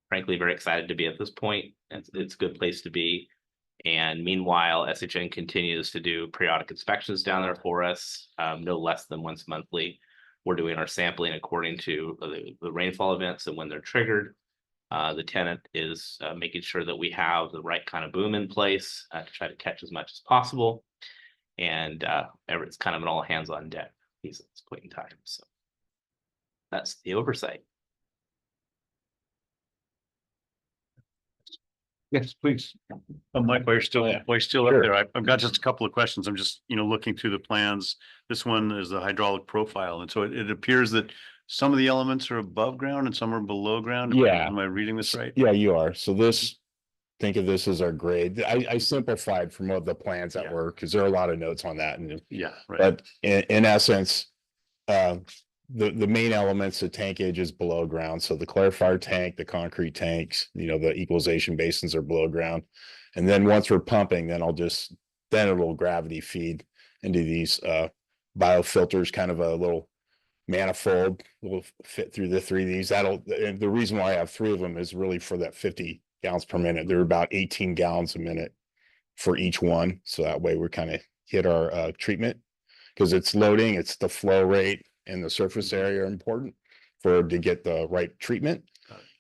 Frankly, very excited to be at this point. It's a good place to be. And meanwhile, SHN continues to do periodic inspections down there for us, no less than once monthly. We're doing our sampling according to the rainfall events and when they're triggered. The tenant is making sure that we have the right kind of boom in place to try to catch as much as possible. And it's kind of an all hands on deck piece at this point in time. So that's the oversight. Yes, please. Mike, while you're still up Sure. there, I've got just a couple of questions. I'm just, looking through the plans. This one is the hydraulic profile. And so it appears that some of the elements are above ground and some are below ground. Yeah. Am I reading this right? Yeah, you are. So this, think of this as our grade. I simplified from what the plans that Yeah. were, because there are a lot of notes on that. And Yeah, right. but in essence, the main elements, the tankage is below ground. So the clarifier tank, the concrete tanks, the equalization basins are below ground. And then once we're pumping, then it'll gravity feed into these biofilters, kind of a little manifold will fit through the three of these. And the reason why I have three of them is really for that 50 gallons per minute. They're about 18 gallons a minute for each one. So that way we're kind of hit our treatment, because it's loading, it's the flow rate and the surface area are important to get the right treatment.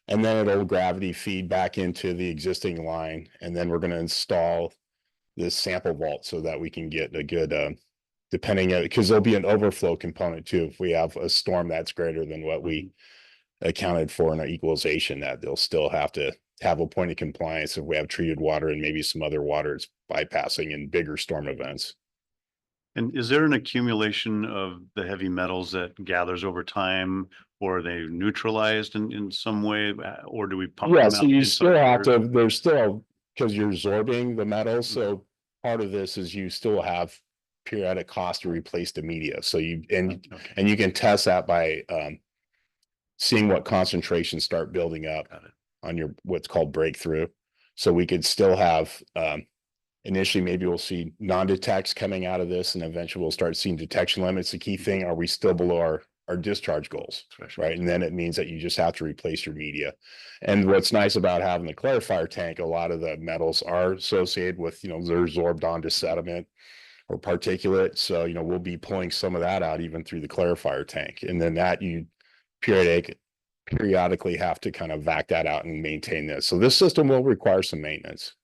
And then it'll gravity feed back into the existing line. And then we're going to install this sample vault so that we can get a good, because there'll be an overflow component too. If we have a storm that's greater than what we accounted for in our equalization, that they'll still have to have a point of compliance if we have treated water and maybe some other water it's bypassing in bigger storm events. And is there an accumulation of the heavy metals that gathers over time, or are they neutralized in some way, or do we pump? Yeah, them so out you inside still have water? to, there's still, because you're absorbing the metals, so part of this is you still have periodic cost to replace the media. So you can test that by seeing what concentrations start building up on your what's called breakthrough. So we could still have initially, maybe we'll see non-detects coming out of this, and eventually we'll start seeing detection limits. The key thing, are we still below our discharge goals, right? And then it means that you just have to replace your media. And what's nice about having the clarifier tank, a lot of the metals are associated with, they're absorbed onto sediment or particulate. So, we'll be pulling some of that out even through the clarifier tank. And then that you periodically have to kind of vac that out and maintain this. So this system will require some maintenance.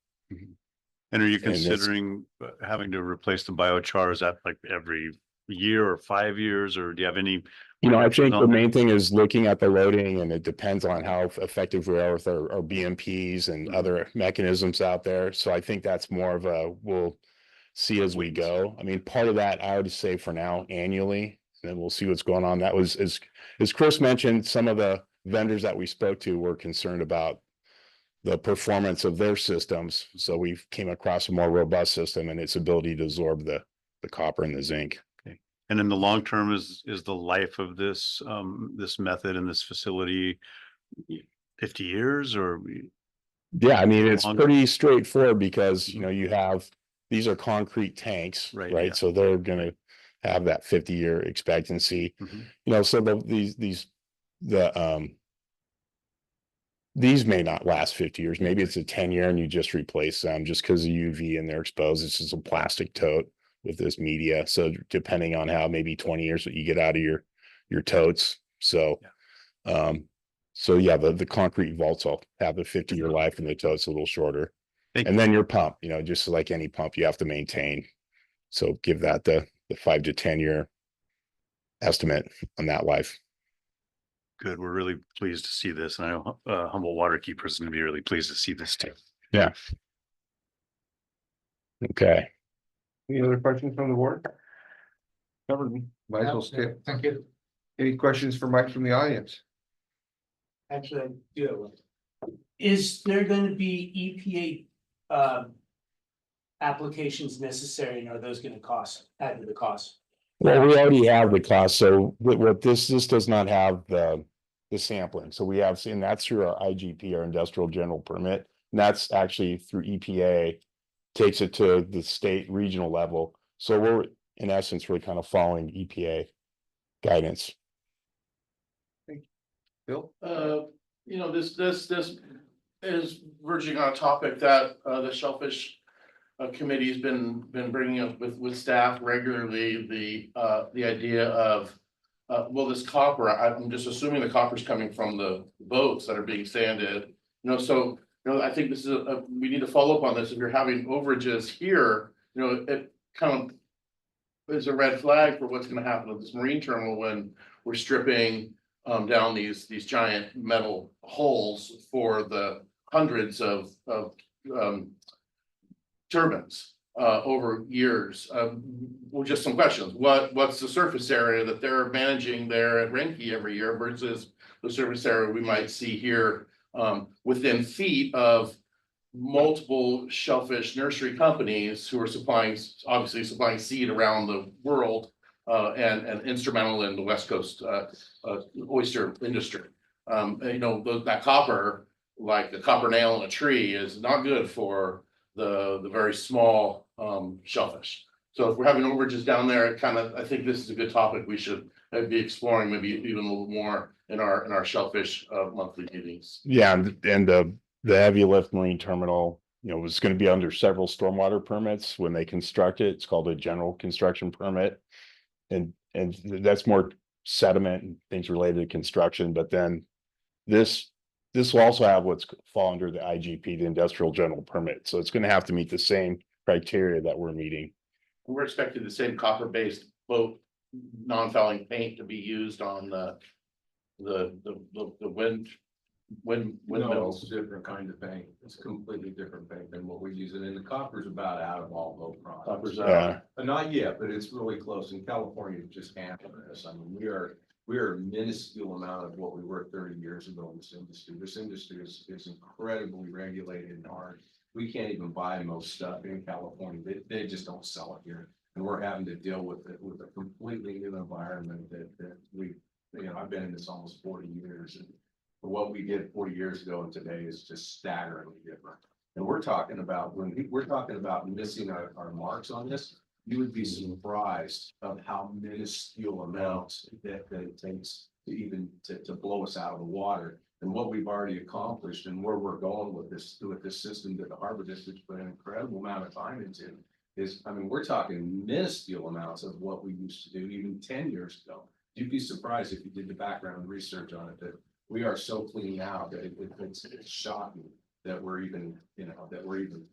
And are you considering having to replace the biochar? Is that like every year or 5 years, or do you have any? I think the main thing is looking at the loading, and it depends on how effective we are with our BMPs and other mechanisms out there. So I think that's more of we'll see as we go. I mean, part of that I would say for now annually, and then we'll see what's going on. That was, as Chris mentioned, some of the vendors that we spoke to were concerned about the performance of their systems. So we came across a more robust system and its ability to absorb the copper and the zinc. Okay. And in the long term, is the life of this this method and this facility 50 years or? Yeah, I mean, it's pretty straightforward because, you have, these are concrete tanks, right? Yeah. So they're going to have that 50-year expectancy, so these may not last 50 years. Maybe it's a 10-year and you just replace them just because of UV and they're exposed. This is a plastic tote with this media. So depending on how, maybe 20 years what you get out of your totes. So, the concrete vaults will have a 50-year life and the totes a little shorter. And then your pump, just like any pump, you have to maintain. So give that the 5 to 10 year estimate on that life. Good. We're really pleased to see this. And I know Humboldt Waterkeeper is going to be really pleased to see this too. Yeah. Okay. Any other questions from the board? Covered me. Might as well skip. Thank you. Any questions for Mike from the audience? Actually, I do have one. is there gonna be EPA applications necessary, and are those gonna add to the cost? Well, we already have the cost, so what this does not have the sampling, so we have seen that's through our IGP, our industrial general permit. And that's actually through EPA, takes it to the state regional level, so we're, in essence, we're kind of following EPA guidance. Bill? This is verging on a topic that the Shellfish Committee's been bringing up with staff regularly, the idea of well, this copper, I'm just assuming the copper's coming from the boats that are being sanded, so I think this is we need to follow up on this. If you're having overages here, it kind of is a red flag for what's going to happen with this marine terminal when we're stripping down these giant metal holes for the hundreds of turbines over years. Well, just some questions. What's the surface area that they're managing there at Renke every year versus the surface area we might see here within feet of multiple shellfish nursery companies who are obviously supplying seed around the world and instrumental in the West Coast oyster industry. That copper, like the copper nail in a tree, is not good for the very small shellfish. So if we're having overages down there, I think this is a good topic we should be exploring, maybe even a little more in our shellfish monthly meetings. Yeah, and the heavy lift marine terminal, was going to be under several stormwater permits when they construct it. It's called a general construction permit. And that's more sediment and things related to construction, but then this will also have what's fall under the IGP, the industrial general permit. So it's going to have to meet the same criteria that we're meeting. We're expecting the same copper-based boat non-fouling paint to be used on the windmills. It's a different kind of paint. It's a completely different paint than what we're using, and the copper's about out of all those products. Copper's out. Not yet, but it's really close. In California, just handling this. I mean, we are a minuscule amount of what we were 30 years ago in this industry. This industry is incredibly regulated and hard. We can't even buy most stuff in California. They just don't sell it here. And we're having to deal with it with a completely new environment that we, I've been in this almost 40 years. And what we did 40 years ago and today is just staggeringly different. And we're talking about missing our marks on this. You would be surprised of how minuscule amounts that it takes to even to blow us out of the water, and what we've already accomplished and where we're going with this system that the Harbor District's put an incredible amount of time into is, we're talking minuscule amounts of what we used to do even 10 years ago. You'd be surprised if you did the background research on it, that we are so clean now that it's shocking that we're even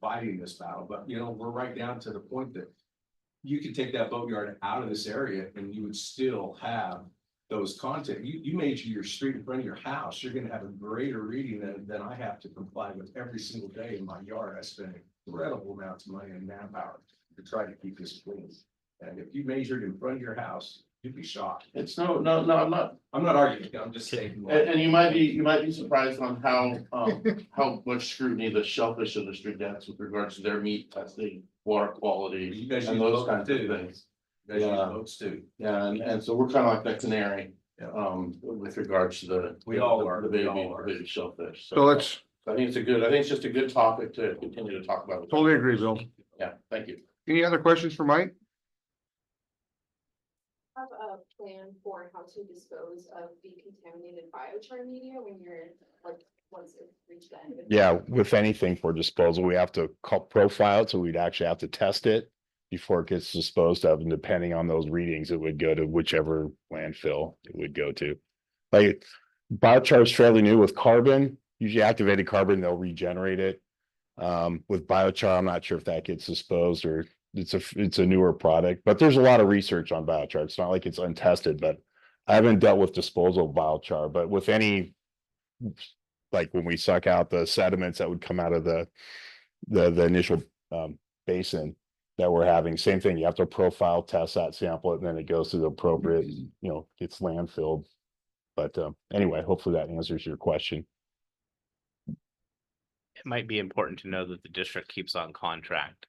fighting this battle. But we're right down to the point that you could take that boatyard out of this area and you would still have those content. You measure your street in front of your house, you're gonna have a greater reading than I have to comply with every single day in my yard. I spend incredible amounts of money and manpower to try to keep this clean. And if you measured in front of your house, you'd be shocked. It's no, I'm not. I'm not arguing, I'm just saying. And you might be surprised on how much scrutiny the shellfish industry gets with regards to their meat testing, water quality, You guys and use those boats kinds of too. things. You guys use Yeah. boats too. Yeah, and so we're kind of like that canary, with regards to the. We all are. The We baby, all are. the baby shellfish. So let's I think it's just a good topic to continue to talk about. totally agree, Bill. Yeah, thank you. Any other questions for Mike? Have a plan for how to dispose of decontaminated biochar media when you're once it reached the end of it? Yeah, with anything for disposal, we have to profile it, so we'd actually have to test it before it gets disposed of, and depending on those readings, it would go to whichever landfill it would go to. Like biochar is fairly new. With carbon, usually activated carbon, they'll regenerate it. With biochar, I'm not sure if that gets disposed or it's a newer product, but there's a lot of research on biochar. It's not like it's untested, but I haven't dealt with disposal of biochar. But with any, like when we suck out the sediments that would come out of the initial basin that we're having, same thing. You have to profile test that, sample it, and then it goes to the appropriate, gets landfilled. But anyway, hopefully that answers your question. It might be important to know that the district keeps on contract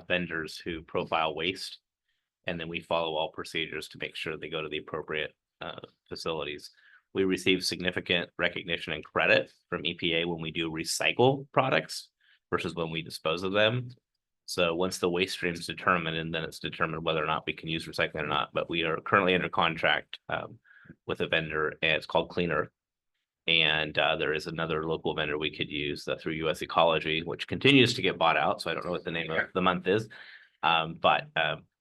vendors who profile waste. And then we follow all procedures to make sure they go to the appropriate facilities. We receive significant recognition and credit from EPA when we do recycle products versus when we dispose of them. So once the waste stream is determined, and then it's determined whether or not we can use recycling or not. But we are currently under contract with a vendor, and it's called Clean Earth. And there is another local vendor we could use through US Ecology, which continues to get bought out. So I don't know what the name of the month is. But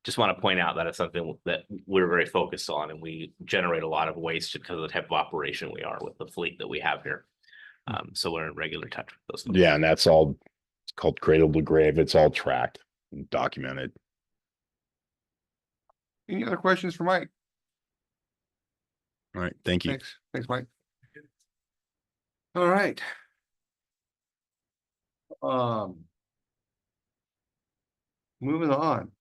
just want to point out that it's something that we're very focused on, and we generate a lot of waste because of the type of operation we are with the fleet that we have here. So we're in regular touch with those folks. Yeah, and that's all, it's called cradle to grave. It's all tracked, and documented. Any other questions for Mike? All right, thank you. Thanks, Mike. All right. Moving on.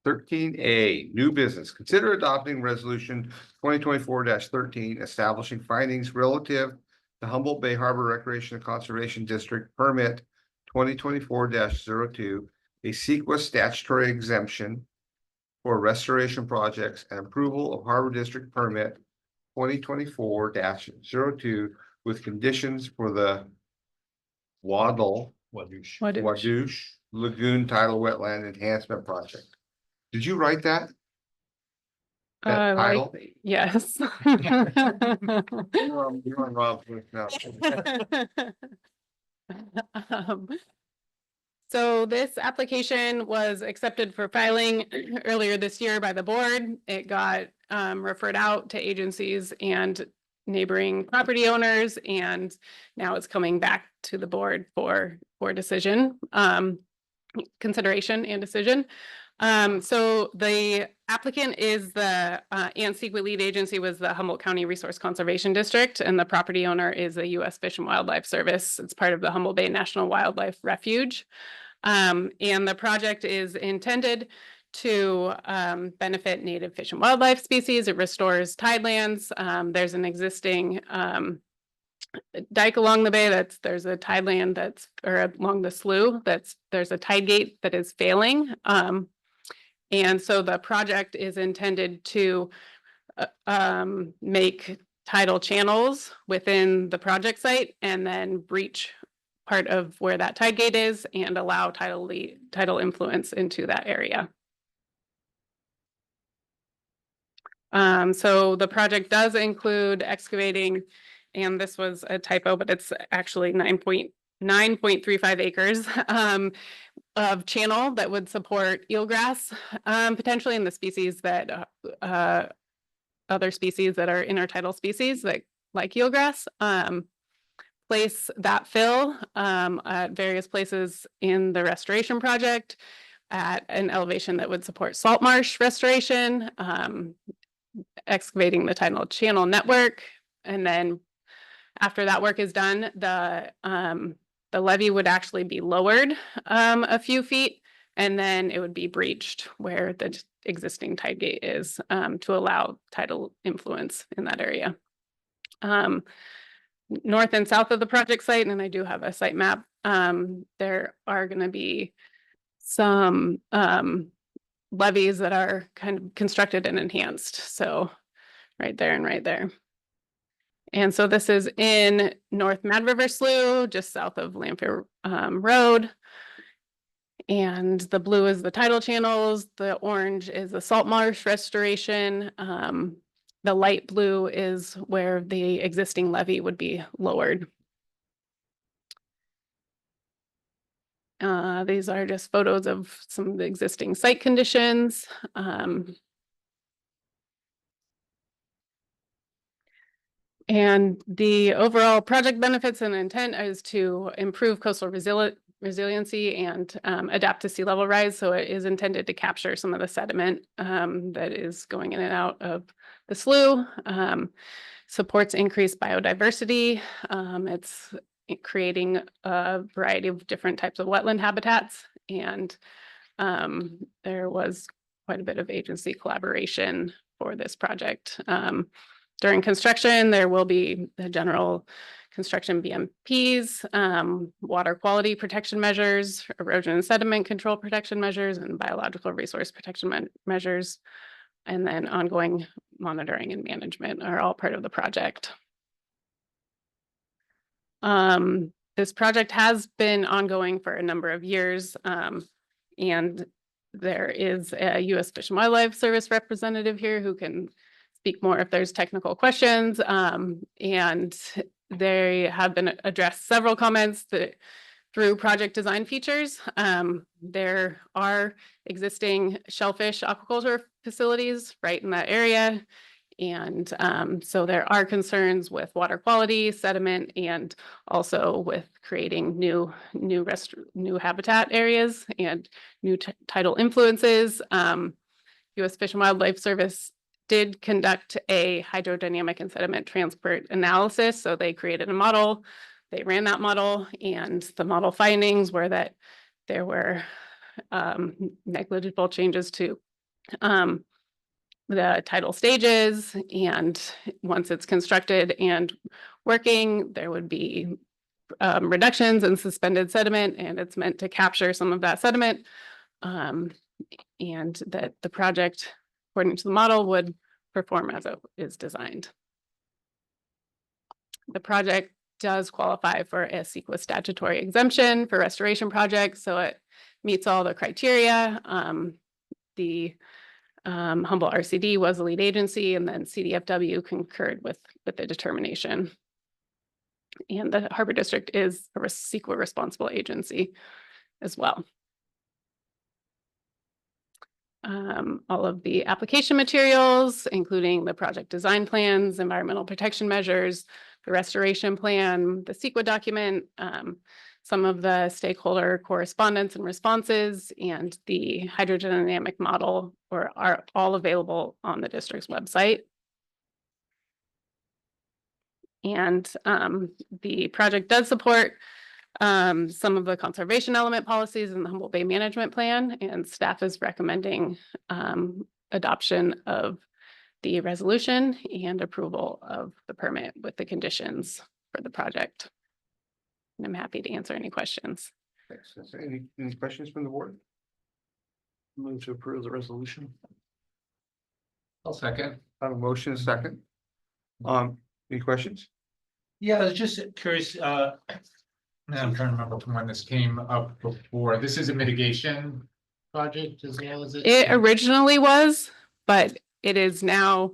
13A, new business. Consider adopting resolution 2024-13, establishing findings relative to Humboldt Bay Harbor Recreation and Conservation District permit 2024-02, a CEQA statutory exemption for restoration projects, and approval of Harbor District permit 2024-02 with conditions for the Wadouche Lagoon Tidal Wetland Enhancement Project. Did you write that? That title? Yes. You're on Rob's list now. So this application was accepted for filing earlier this year by the board. It got referred out to agencies and neighboring property owners, and now it's coming back to the board for decision, consideration and decision. So the applicant is the and CEQA lead agency was the Humboldt County Resource Conservation District, and the property owner is the U.S. Fish and Wildlife Service. It's part of the Humboldt Bay National Wildlife Refuge. And the project is intended to benefit native fish and wildlife species. It restores tidelands. There's an existing dike along the bay there's a tideland or along the slough there's a tide gate that is failing. And so the project is intended to make tidal channels within the project site and then breach part of where that tide gate is and allow tidal influence into that area. So the project does include excavating, and this was a typo, but it's actually 9.35 acres of channel that would support eelgrass, potentially in the species that other species that are intertidal species like eelgrass. Place that fill at various places in the restoration project at an elevation that would support salt marsh restoration, excavating the tidal channel network. And then after that work is done, the levee would actually be lowered a few feet, and then it would be breached where the existing tide gate is to allow tidal influence in that area. North and south of the project site, and I do have a site map, there are going to be some levees that are kind of constructed and enhanced. So right there and right there. And so this is in North Mad River Slough, just south of Lanphier Road. And the blue is the tidal channels. The orange is the salt marsh restoration. The light blue is where the existing levee would be lowered. These are just photos of some of the existing site conditions. And the overall project benefits and intent is to improve coastal resiliency and adapt to sea level rise. So it is intended to capture some of the sediment that is going in and out of the slough, supports increased biodiversity. It's creating a variety of different types of wetland habitats. And there was quite a bit of agency collaboration for this project. During construction, there will be the general construction BMPs, water quality protection measures, erosion and sediment control protection measures, and biological resource protection measures. And then ongoing monitoring and management are all part of the project. This project has been ongoing for a number of years, and there is a U.S. Fish and Wildlife Service representative here who can speak more if there's technical questions. And they have been addressed several comments that through project design features. There are existing shellfish aquaculture facilities right in that area. And so there are concerns with water quality, sediment, and also with creating new habitat areas and new tidal influences. U.S. Fish and Wildlife Service did conduct a hydrodynamic and sediment transport analysis. So they created a model, they ran that model, and the model findings were that there were negligible changes to the tidal stages, and once it's constructed and working, there would be reductions in suspended sediment, and it's meant to capture some of that sediment, and that the project, according to the model, would perform as it is designed. The project does qualify for a CEQA statutory exemption for restoration projects, so it meets all the criteria. The Humboldt RCD was the lead agency, and then CDFW concurred with the determination. And the Harbor District is a CEQA responsible agency as well. All of the application materials, including the project design plans, environmental protection measures, the restoration plan, the CEQA document, some of the stakeholder correspondence and responses, and the hydrodynamic model are all available on the district's website. And the project does support some of the conservation element policies in the Humboldt Bay Management Plan, and staff is recommending adoption of the resolution and approval of the permit with the conditions for the project. And I'm happy to answer any questions. Thanks. Any questions from the board? Move to approve the resolution. I'll second. I have a motion, a second. Any questions? Yeah, I was just curious, now I'm trying to remember from when this came up before. This is a mitigation project as well as It originally was, but it is now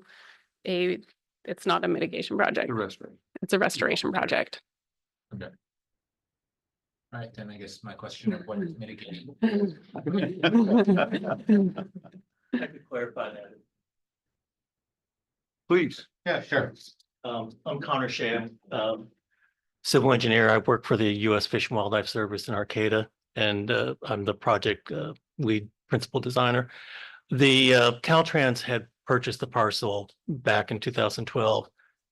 it's not a mitigation project. It's a restoration project. Okay. All right, then I guess my question of what is mitigation. I could clarify that. Please. Yeah, sure. I'm Connor Sham, civil engineer. I work for the U.S. Fish and Wildlife Service in Arcata, and I'm the project lead principal designer. The Caltrans had purchased the parcel back in 2012,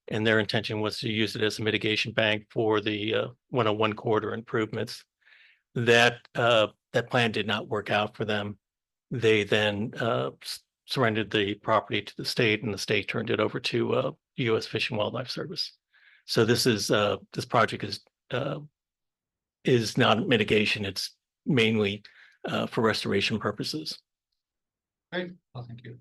and their intention was to use it as a mitigation bank for the 101 corridor improvements. That plan did not work out for them. They then surrendered the property to the state, and the state turned it over to U.S. Fish and Wildlife Service. So this project is not mitigation. It's mainly for restoration purposes. Great. Well, thank you.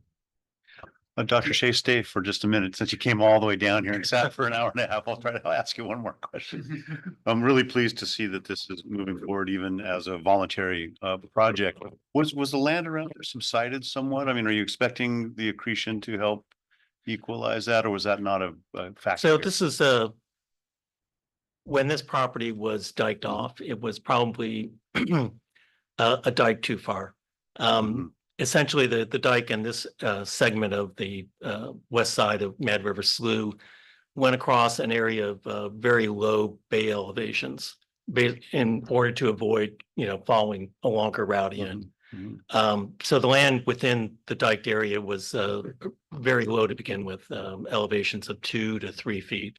Dr. Shea, stay for just a minute. Since you came all the way down here and sat for an hour and a half, I'll try to ask you one more question. I'm really pleased to see that this is moving forward even as a voluntary project. Was the land around there subsided somewhat? I mean, are you expecting the accretion to help equalize that, or was that not a factor? So this is when this property was diked off, it was probably a dike too far. Essentially, the dike in this segment of the west side of Mad River Slough went across an area of very low bay elevations in order to avoid, following a longer route in. So the land within the diked area was very low to begin with, elevations of 2 to 3 feet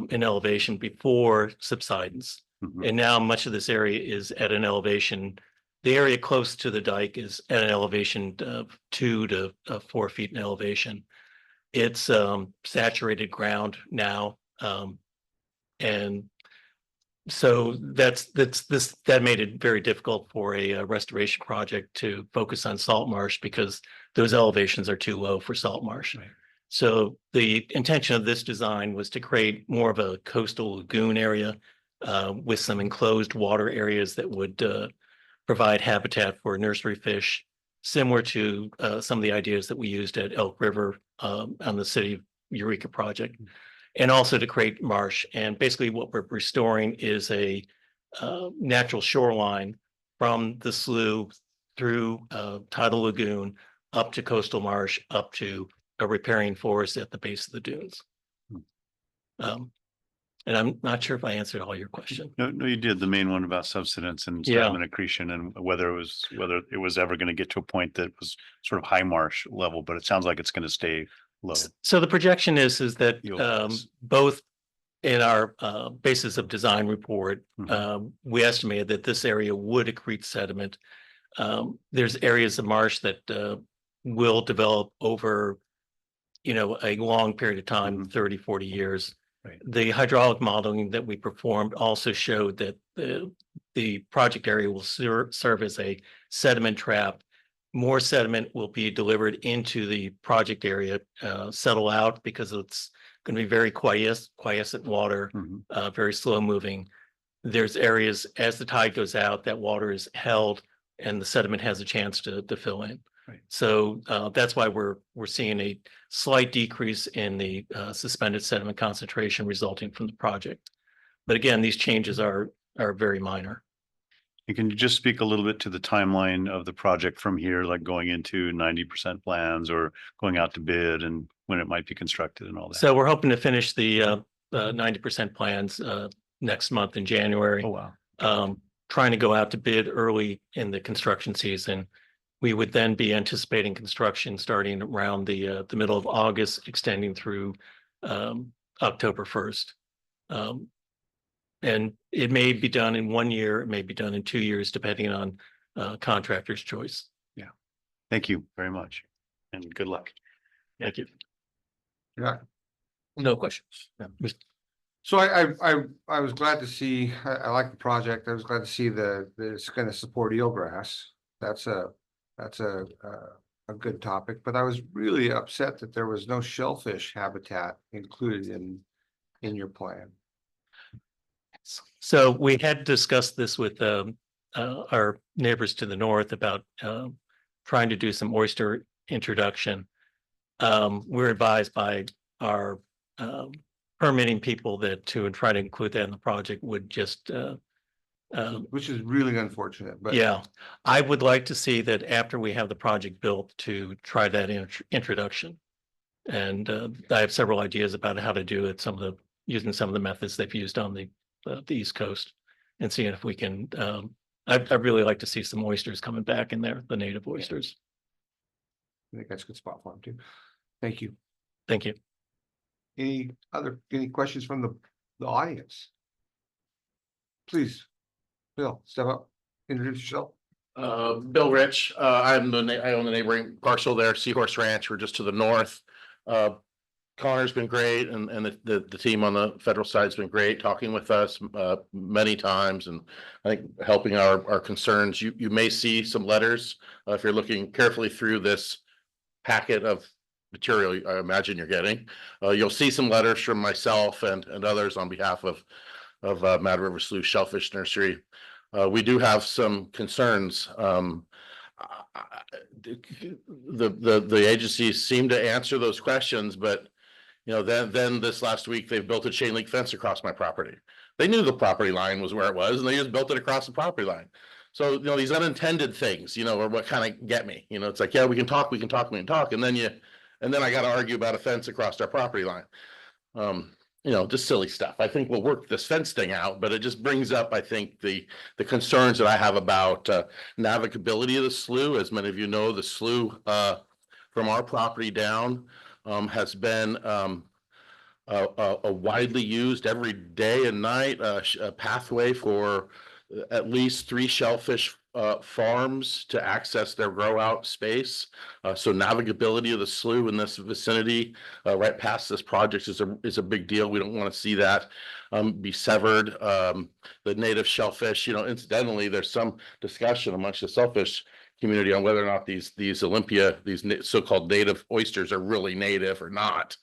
in elevation before subsidence. And now much of this area is at an elevation. The area close to the dike is at an elevation of 2 to 4 feet in elevation. It's saturated ground now. And so that made it very difficult for a restoration project to focus on salt marsh because those elevations are too low for salt marsh. Right. So the intention of this design was to create more of a coastal lagoon area with some enclosed water areas that would provide habitat for nursery fish, similar to some of the ideas that we used at Elk River on the City of Eureka project. And also to create marsh. And basically what we're restoring is a natural shoreline from the slough through tidal lagoon up to coastal marsh, up to a riparian forest at the base of the dunes. And I'm not sure if I answered all your question. No, you did the main one about subsidence and Yeah. sediment accretion and whether it was ever going to get to a point that was sort of high marsh level, but it sounds like it's going to stay low. So the projection is that Yield. both in our basis of design report, Mhm. we estimated that this area would accrete sediment. There's areas of marsh that will develop over, a long period of time, 30, 40 years. Right. The hydraulic modeling that we performed also showed that the project area will serve as a sediment trap. More sediment will be delivered into the project area, settle out because it's going to be very quiescent water, Mhm. very slow moving. There's areas as the tide goes out, that water is held and the sediment has a chance to fill in. Right. So that's why we're seeing a slight decrease in the suspended sediment concentration resulting from the project. But again, these changes are very minor. And can you just speak a little bit to the timeline of the project from here, like going into 90% plans or going out to bid and when it might be constructed and all that? So we're hoping to finish the 90% plans next month in January. Oh, wow. Trying to go out to bid early in the construction season. We would then be anticipating construction starting around the middle of August, extending through October 1st. And it may be done in 1 year, it may be done in 2 years, depending on contractor's choice. Yeah. Thank you very much and good luck. Thank you. Yeah. No questions. So I was glad to see, I like the project. I was glad to see that it's going to support eelgrass. That's a good topic, but I was really upset that there was no shellfish habitat included in your plan. So we had discussed this with our neighbors to the north about trying to do some oyster introduction. We're advised by our permitting people that to try to include that in the project would just Which is really unfortunate, but. yeah, I would like to see that after we have the project built to try that introduction. And I have several ideas about how to do it, using some of the methods they've used on the East Coast and seeing if we can, I'd really like to see some oysters coming back in there, the native oysters. I think that's a good spot for him too. Thank you. Thank you. Any questions from the audience? Please, Bill, step up, introduce yourself. Bill Rich, I own the neighboring parcel there, Seahorse Ranch. We're just to the north. Connor's been great and the team on the federal side's been great, talking with us many times and I think helping our concerns. You may see some letters if you're looking carefully through this packet of material I imagine you're getting. You'll see some letters from myself and others on behalf of Mad River Slough Shellfish Nursery. We do have some concerns. The agencies seem to answer those questions, but then this last week, they've built a chain link fence across my property. They knew the property line was where it was and they just built it across the property line. So, these unintended things, are what kind of get me, it's like, yeah, we can talk. And then I got to argue about a fence across our property line. Just silly stuff. I think we'll work this fence thing out, but it just brings up, I think, the concerns that I have about navigability of the slough. As many of you know, the slough from our property down has been a widely used every day and night a pathway for at least 3 shellfish farms to access their grow out space. So navigability of the slough in this vicinity, right past this project is a big deal. We don't want to see that be severed. The native shellfish, incidentally, there's some discussion amongst the shellfish community on whether or not these Olympia, so-called native oysters are really native or not.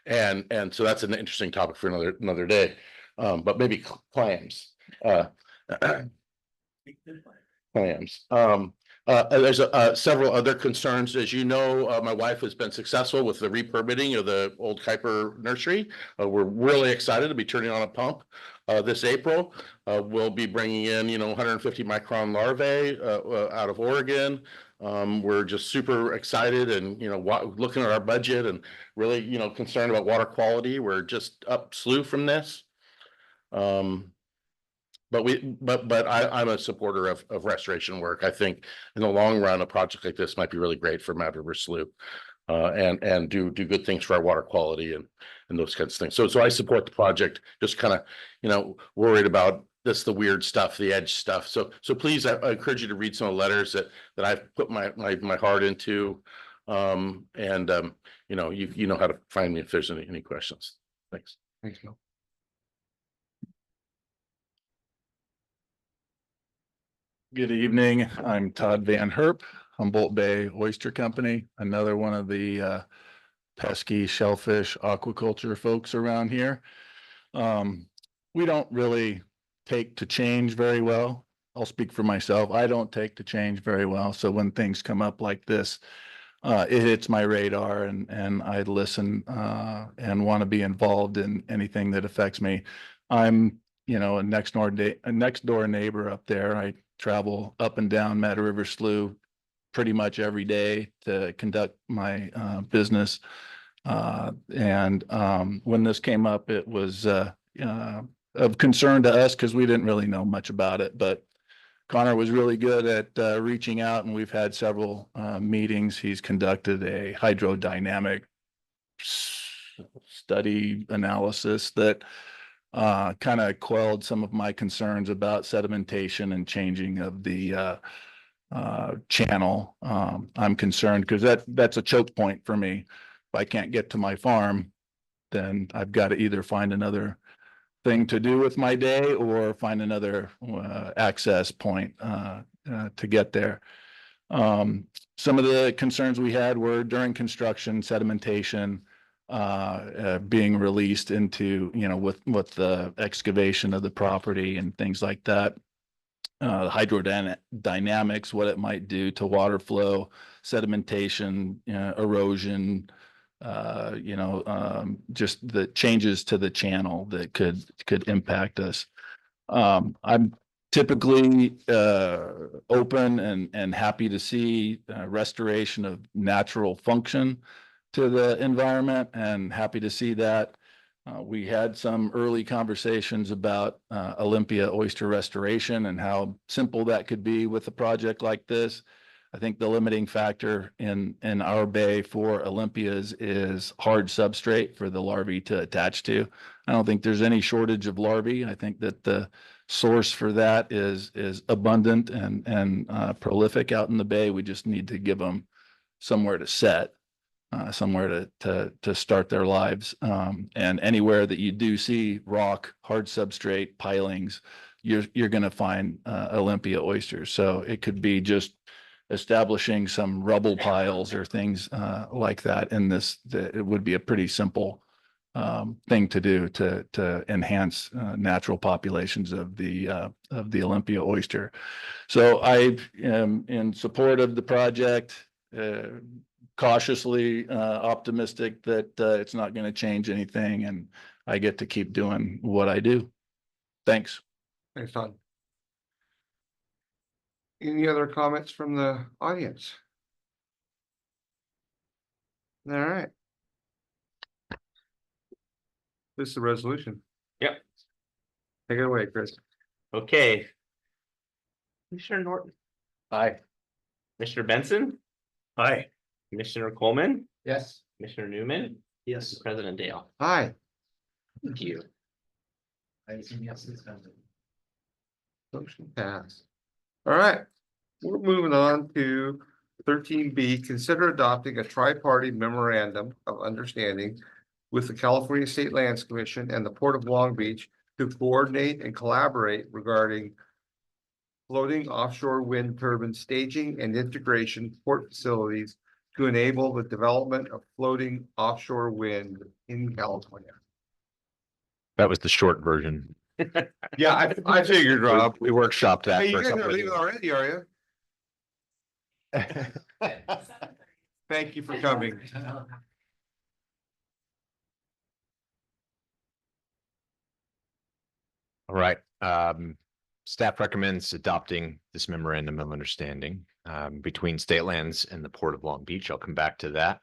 And so that's an interesting topic for another day. But maybe clams. Clams. There's several other concerns. As you know, my wife has been successful with the re-permitting of the old Kuiper nursery. We're really excited to be turning on a pump this April. We'll be bringing in, 150 micron larvae out of Oregon. We're just super excited and, looking at our budget and really, concerned about water quality. We're just up slough from this. But I'm a supporter of restoration work. I think in the long run, a project like this might be really great for Mad River Slough. And do good things for our water quality and those kinds of things. So I support the project, just kind of, worried about the weird stuff, the edge stuff. So please, I encourage you to read some of the letters that I've put my heart into. You know how to find me if there's any questions. Thanks. Thanks, Bill. Good evening. I'm Todd Van Herp, Humboldt Bay Oyster Company, another one of the pesky shellfish aquaculture folks around here. We don't really take to change very well. I'll speak for myself. I don't take to change very well. So when things come up like this, it hits my radar and I listen and want to be involved in anything that affects me. I'm, a next door neighbor up there. I travel up and down Mad River Slough pretty much every day to conduct my business. When this came up, it was of concern to us because we didn't really know much about it. But Connor was really good at reaching out, and we've had several meetings. He's conducted a hydrodynamic study analysis that kind of quelled some of my concerns about sedimentation and changing of the channel. I'm concerned because that's a choke point for me. If I can't get to my farm, then I've got to either find another thing to do with my day or find another access point to get there. Some of the concerns we had were during construction, sedimentation being released into, with the excavation of the property and things like that. Hydrodynamics, what it might do to water flow, sedimentation, erosion, just the changes to the channel that could impact us. I'm typically open and happy to see restoration of natural function to the environment, and happy to see that. We had some early conversations about Olympia oyster restoration and how simple that could be with a project like this. I think the limiting factor in our bay for Olympias is hard substrate for the larvae to attach to. I don't think there's any shortage of larvae. I think that the source for that is abundant and prolific out in the bay. We just need to give them somewhere to set. Somewhere to start their lives. And anywhere that you do see rock, hard substrate, pilings, you're going to find Olympia oysters. So it could be just establishing some rubble piles or things like that in this. It would be a pretty simple thing to do to enhance natural populations of the Olympia oyster. So I am in support of the project. Cautiously optimistic that it's not going to change anything, and I get to keep doing what I do. Thanks. Thanks, Todd. Any other comments from the audience? All right. This is the resolution. Yep. Take it away, Chris. Okay. Commissioner Norton. Aye. Commissioner Benson. Aye. Commissioner Coleman. Yes. Commissioner Newman. Yes. President Dale. Hi. Thank you. Yes, it's Motion passed. All right, we're moving on to 13B. Consider adopting a tri-party memorandum of understanding with the California State Lands Commission and the Port of Long Beach to coordinate and collaborate regarding floating offshore wind turbine staging and integration port facilities to enable the development of floating offshore wind in California. That was the short version. Yeah, I figured, Rob. We workshopped that. Hey, you for a guys couple are of leaving days. already, are you? Thank you for coming. All right, staff recommends adopting this memorandum of understanding between State Lands and the Port of Long Beach. I'll come back to that.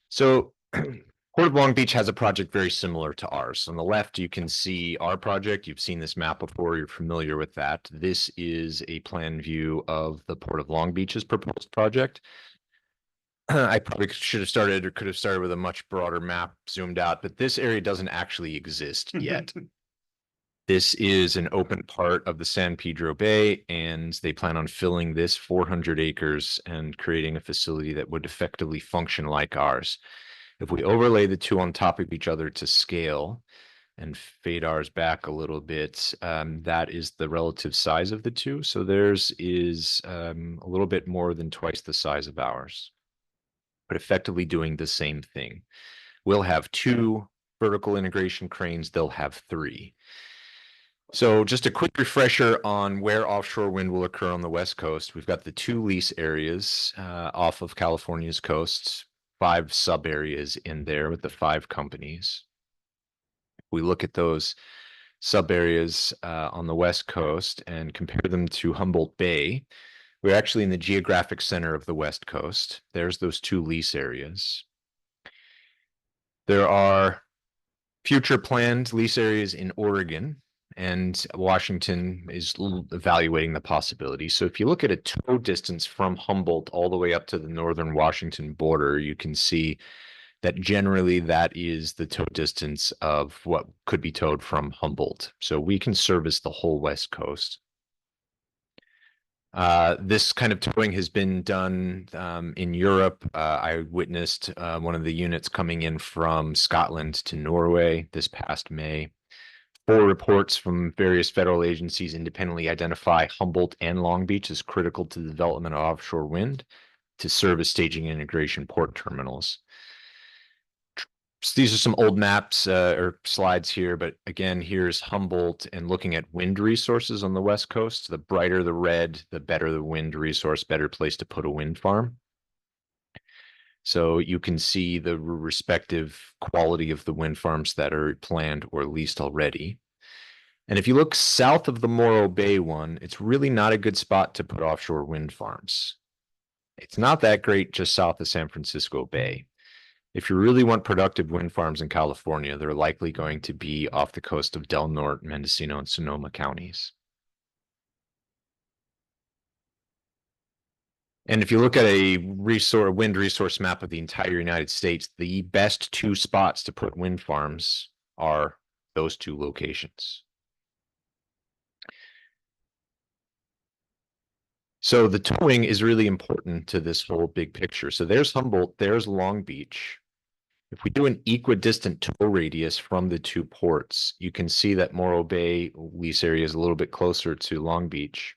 So Port of Long Beach has a project very similar to ours. On the left, you can see our project. You've seen this map before. You're familiar with that. This is a plan view of the Port of Long Beach's proposed project. I probably should have started or could have started with a much broader map zoomed out, but this area doesn't actually exist yet. This is an open part of the San Pedro Bay, and they plan on filling this 400 acres and creating a facility that would effectively function like ours. If we overlay the two on top of each other to scale and fade ours back a little bit, that is the relative size of the two. So theirs is a little bit more than twice the size of ours, but effectively doing the same thing. We'll have 2 vertical integration cranes, they'll have 3. So just a quick refresher on where offshore wind will occur on the West Coast. We've got the 2 lease areas off of California's coast, 5 sub areas in there with the 5 companies. We look at those sub areas on the West Coast and compare them to Humboldt Bay. We're actually in the geographic center of the West Coast. There's those 2 lease areas. There are future planned lease areas in Oregon, and Washington is evaluating the possibility. So if you look at a tow distance from Humboldt all the way up to the northern Washington border, you can see that generally that is the tow distance of what could be towed from Humboldt. So we can service the whole West Coast. This kind of towing has been done in Europe. I witnessed one of the units coming in from Scotland to Norway this past May. 4 reports from various federal agencies independently identify Humboldt and Long Beach as critical to the development of offshore wind to serve as staging integration port terminals. So these are some old maps or slides here, but again, here's Humboldt and looking at wind resources on the West Coast. The brighter the red, the better the wind resource, better place to put a wind farm. So you can see the respective quality of the wind farms that are planned or leased already. And if you look south of the Morro Bay one, it's really not a good spot to put offshore wind farms. It's not that great just south of San Francisco Bay. If you really want productive wind farms in California, they're likely going to be off the coast of Del Norte, Mendocino, and Sonoma counties. And if you look at a wind resource map of the entire United States, the best 2 spots to put wind farms are those 2 locations. So the towing is really important to this whole big picture. So there's Humboldt, there's Long Beach. If we do an equidistant tow radius from the 2 ports, you can see that Morro Bay lease area is a little bit closer to Long Beach.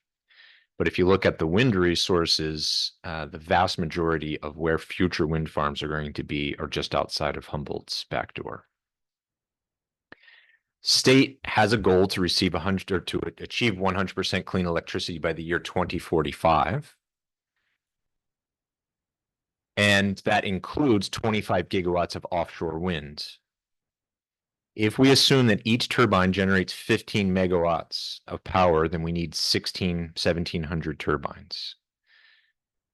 But if you look at the wind resources, the vast majority of where future wind farms are going to be are just outside of Humboldt's back door. State has a goal to receive 100 or to achieve 100% clean electricity by the year 2045. And that includes 25 gigawatts of offshore wind. If we assume that each turbine generates 15 megawatts of power, then we need 1,700 turbines.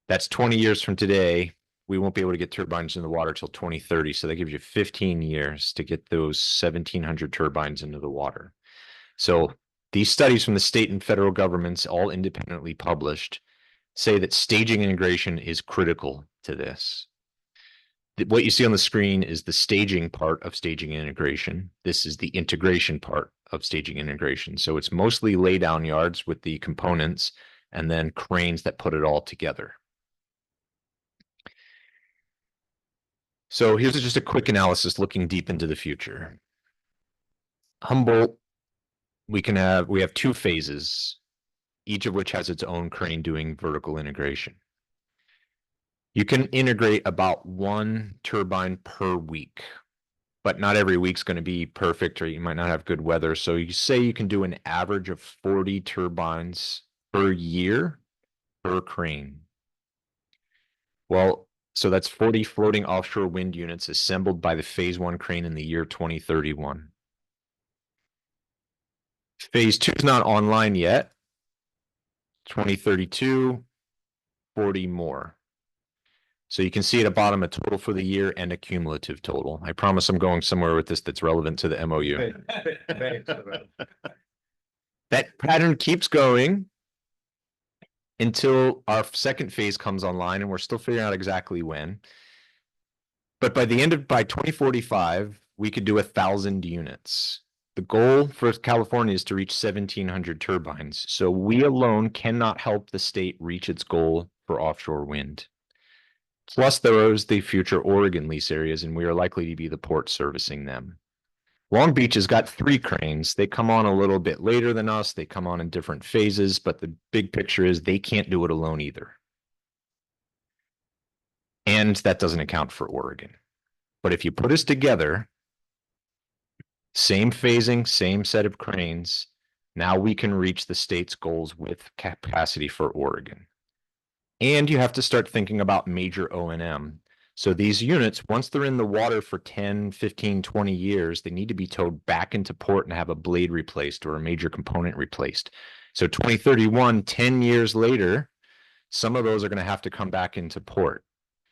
That's 20 years from today. We won't be able to get turbines in the water till 2030. So that gives you 15 years to get those 1,700 turbines into the water. So these studies from the state and federal governments, all independently published, say that staging integration is critical to this. What you see on the screen is the staging part of staging integration. This is the integration part of staging integration. So it's mostly lay down yards with the components, and then cranes that put it all together. So here's just a quick analysis looking deep into the future. Humboldt, we have two phases, each of which has its own crane doing vertical integration. You can integrate about 1 turbine per week, but not every week's going to be perfect, or you might not have good weather. So you say you can do an average of 40 turbines per year per crane. Well, so that's 40 floating offshore wind units assembled by the phase 1 crane in the year 2031. Phase 2 is not online yet. 2032, 40 more. So you can see at the bottom a total for the year and a cumulative total. I promise I'm going somewhere with this that's relevant to the MOU. That pattern keeps going until our second phase comes online, and we're still figuring out exactly when. But by 2045, we could do 1,000 units. The goal for California is to reach 1,700 turbines. So we alone cannot help the state reach its goal for offshore wind. Plus, there is the future Oregon lease areas, and we are likely to be the port servicing them. Long Beach has got 3 cranes. They come on a little bit later than us. They come on in different phases, but the big picture is they can't do it alone either. And that doesn't account for Oregon. But if you put us together, same phasing, same set of cranes, now we can reach the state's goals with capacity for Oregon. And you have to start thinking about major O&M. So these units, once they're in the water for 10, 15, 20 years, they need to be towed back into port and have a blade replaced or a major component replaced. So 2031, 10 years later, some of those are going to have to come back into port.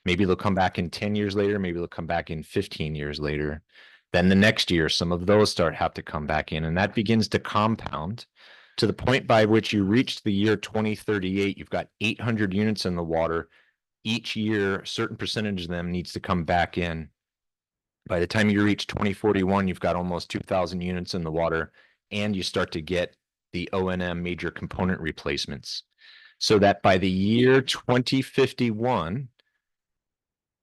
Maybe they'll come back in 10 years later. Maybe they'll come back in 15 years later. Then the next year, some of those have to come back in, and that begins to compound to the point by which you reach the year 2038. You've got 800 units in the water. Each year, a certain percentage of them needs to come back in. By the time you reach 2041, you've got almost 2,000 units in the water, and you start to get the O&M major component replacements. So that by the year 2051,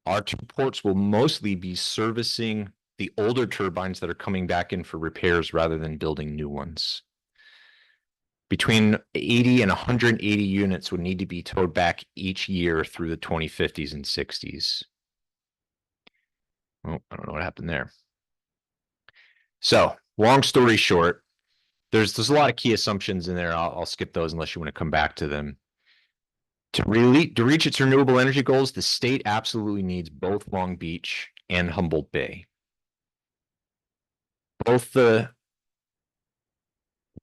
our 2 ports will mostly be servicing the older turbines that are coming back in for repairs rather than building new ones. Between 80 and 180 units would need to be towed back each year through the 2050s and 60s. Oh, I don't know what happened there. So, long story short, there's a lot of key assumptions in there. I'll skip those unless you want to come back to them. To reach its renewable energy goals, the state absolutely needs both Long Beach and Humboldt Bay. Both the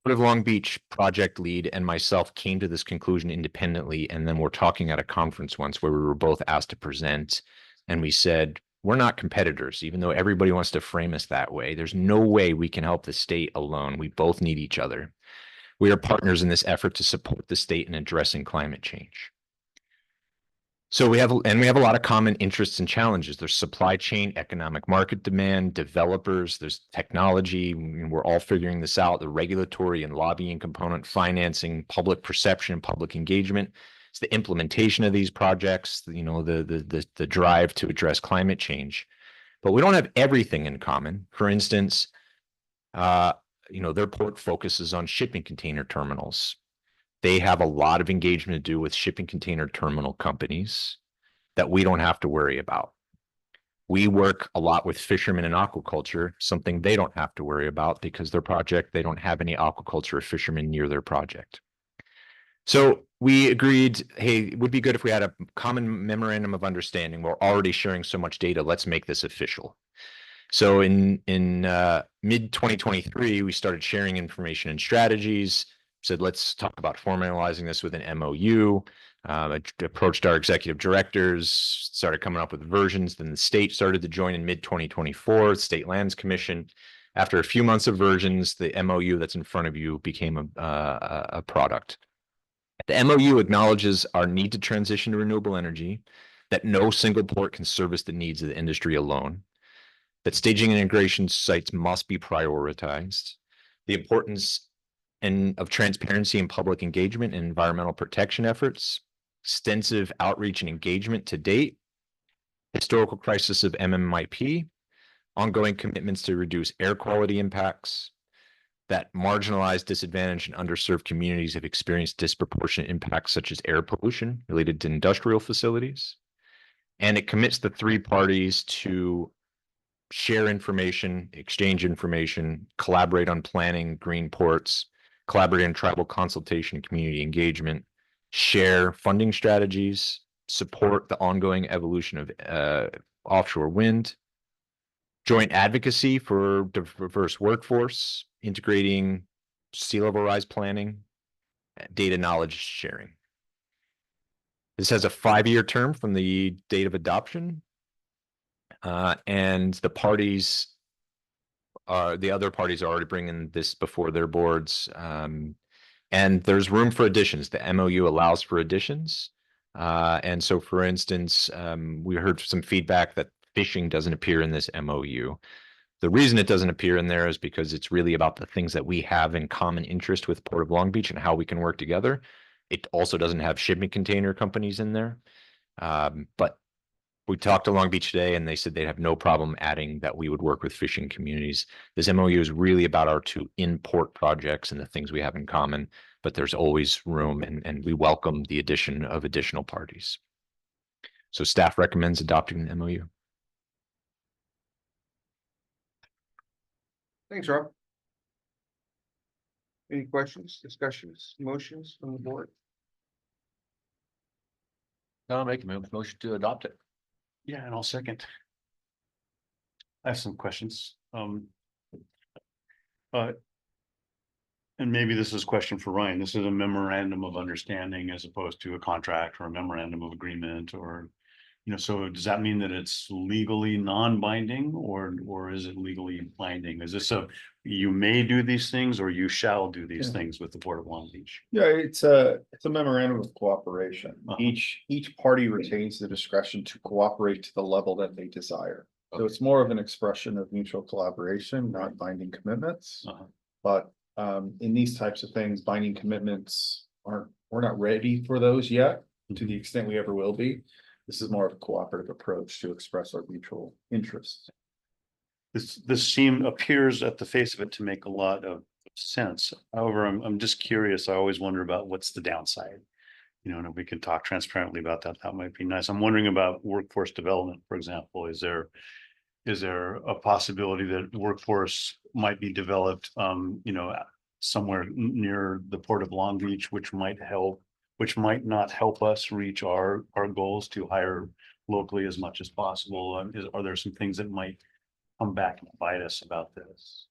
Port of Long Beach project lead and myself came to this conclusion independently, and then we're talking at a conference once where we were both asked to present, and we said, we're not competitors, even though everybody wants to frame us that way. There's no way we can help the state alone. We both need each other. We are partners in this effort to support the state in addressing climate change. So we have a lot of common interests and challenges. There's supply chain, economic market demand, developers, there's technology. We're all figuring this out, the regulatory and lobbying component, financing, public perception, public engagement. It's the implementation of these projects, the drive to address climate change. But we don't have everything in common. For instance, their port focuses on shipping container terminals. They have a lot of engagement to do with shipping container terminal companies that we don't have to worry about. We work a lot with fishermen and aquaculture, something they don't have to worry about because their project, they don't have any aquaculture or fishermen near their project. So we agreed, hey, it would be good if we had a common memorandum of understanding. We're already sharing so much data. Let's make this official. So in mid 2023, we started sharing information and strategies. Said, let's talk about formalizing this with an MOU. Approached our executive directors, started coming up with versions. Then the state started to join in mid 2024, State Lands Commission. After a few months of versions, the MOU that's in front of you became a product. The MOU acknowledges our need to transition to renewable energy, that no single port can service the needs of the industry alone, that staging and integration sites must be prioritized, the importance and of transparency and public engagement and environmental protection efforts, extensive outreach and engagement to date, historical crisis of MMIP, ongoing commitments to reduce air quality impacts, that marginalized, disadvantaged, and underserved communities have experienced disproportionate impacts such as air pollution related to industrial facilities. And it commits the three parties to share information, exchange information, collaborate on planning green ports, collaborate on tribal consultation and community engagement, share funding strategies, support the ongoing evolution of offshore wind, joint advocacy for diverse workforce, integrating sea level rise planning, data knowledge sharing. This has a 5-year term from the date of adoption. And the other parties are already bringing this before their boards. And there's room for additions. The MOU allows for additions. And so, for instance, we heard some feedback that fishing doesn't appear in this MOU. The reason it doesn't appear in there is because it's really about the things that we have in common interest with Port of Long Beach and how we can work together. It also doesn't have shipping container companies in there. But we talked to Long Beach today and they said they'd have no problem adding that we would work with fishing communities. This MOU is really about our two in-port projects and the things we have in common, but there's always room and we welcome the addition of additional parties. So staff recommends adopting the MOU. Thanks, Rob. Any questions, discussions, motions from the board? I'll make a motion to adopt it. Yeah, and I'll second. I have some questions. And maybe this is a question for Ryan. This is a memorandum of understanding as opposed to a contract or a memorandum of agreement or, you know, so does that mean that it's legally non-binding or is it legally binding? Is this you may do these things or you shall do these things with the Port of Long Beach? Yeah, it's a memorandum of cooperation. Uh-huh. Each party retains the discretion to cooperate to the level that they desire. So it's more of an expression of mutual collaboration, not binding commitments. Uh-huh. But in these types of things, binding commitments we're not ready for those yet, to the extent we ever will be. This is more of a cooperative approach to express our mutual interests. This appears at the face of it to make a lot of sense. However, I'm just curious. I always wonder about what's the downside. You know, and if we can talk transparently about that, that might be nice. I'm wondering about workforce development, for example. Is there a possibility that workforce might be developed, you know, somewhere near the Port of Long Beach, which might not help us reach our goals to hire locally as much as possible? Are there some things that might come back and bite us about this?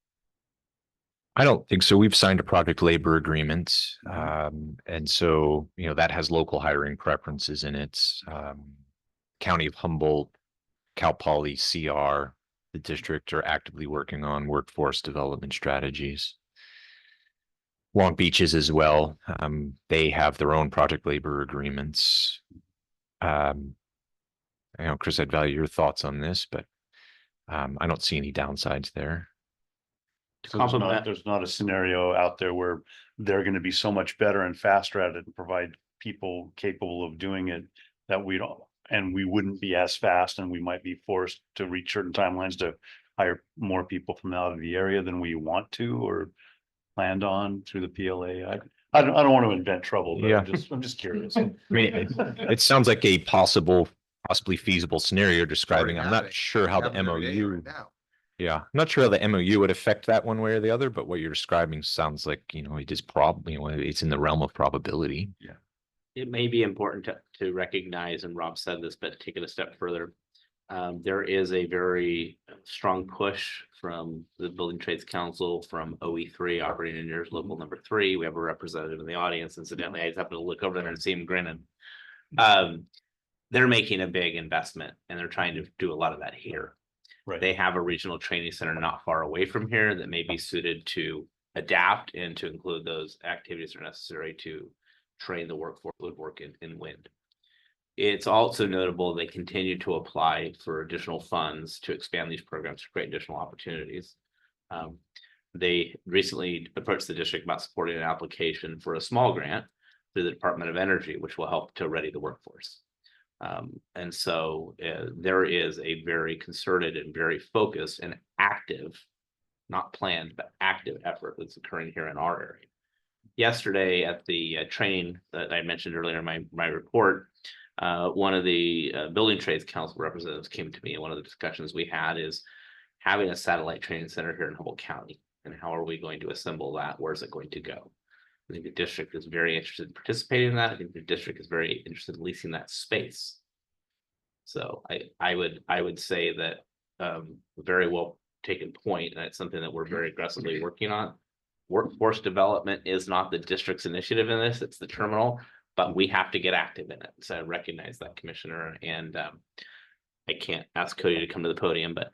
I don't think so. We've signed a project labor agreement. And so, you know, that has local hiring preferences in it. County of Humboldt, Cal Poly, CR, the district are actively working on workforce development strategies. Long Beach is as well. They have their own project labor agreements. I know, Chris, I'd value your thoughts on this, but I don't see any downsides there. So there's not a scenario out there where they're going to be so much better and faster at it and provide people capable of doing it that we don't, and we wouldn't be as fast and we might be forced to reach certain timelines to hire more people from out of the area than we want to or planned on through the PLA. I don't want to invent trouble, but Yeah. I'm just curious. I mean, it sounds like a possibly feasible scenario you're describing. I'm not sure how the MOU. Yeah, I'm not sure how the MOU would affect that one way or the other, but what you're describing sounds like, you know, it is probably, you know, it's in the realm of probability. Yeah. It may be important to recognize, and Rob said this, but take it a step further. There is a very strong push from the Building Trades Council, from OE3, Operating Engineers Local Number 3. We have a representative in the audience. Incidentally, I just happened to look over there and see him grinning. They're making a big investment and they're trying to do a lot of that here. Right. They have a regional training center not far away from here that may be suited to adapt and to include those activities that are necessary to train the workforce would work in wind. It's also notable they continue to apply for additional funds to expand these programs to create additional opportunities. they recently approached the district about supporting an application for a small grant through the Department of Energy, which will help to ready the workforce. And so there is a very concerted and very focused and active, not planned, but active effort that's occurring here in our area. Yesterday at the training that I mentioned earlier in my report, one of the Building Trades Council representatives came to me, and one of the discussions we had is having a satellite training center here in Humboldt County, and how are we going to assemble that? Where's it going to go? I think the district is very interested in participating in that. I think the district is very interested in leasing that space. So I would say that very well taken point, and it's something that we're very aggressively working on. Workforce development is not the district's initiative in this, it's the terminal, but we have to get active in it. So I recognize that, Commissioner, and I can't ask Cody to come to the podium, but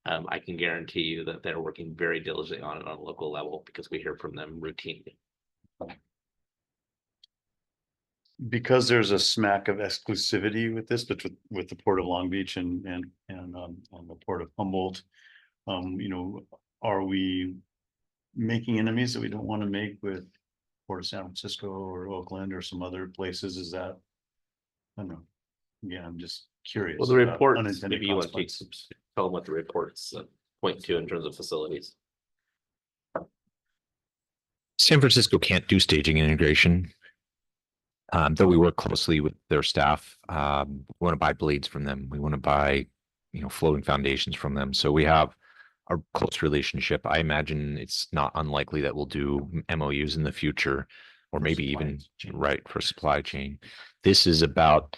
I can guarantee you that they're working very diligently on it on a local level because we hear from them routinely. Because there's a smack of exclusivity with this, but with the Port of Long Beach and the Port of Humboldt, you know, are we making enemies that we don't want to make with Port of San Francisco or Oakland or some other places? Is that, I don't know. Yeah, I'm just curious. Well, the about reports, unintended maybe you want to consequences. tell them what the reports point to in terms of facilities. San Francisco can't do staging integration. Though we work closely with their staff. We want to buy blades from them. We want to buy, floating foundations from them. So we have a close relationship. I imagine it's not unlikely that we'll do MOUs in the future, or maybe even for supply chain. This is about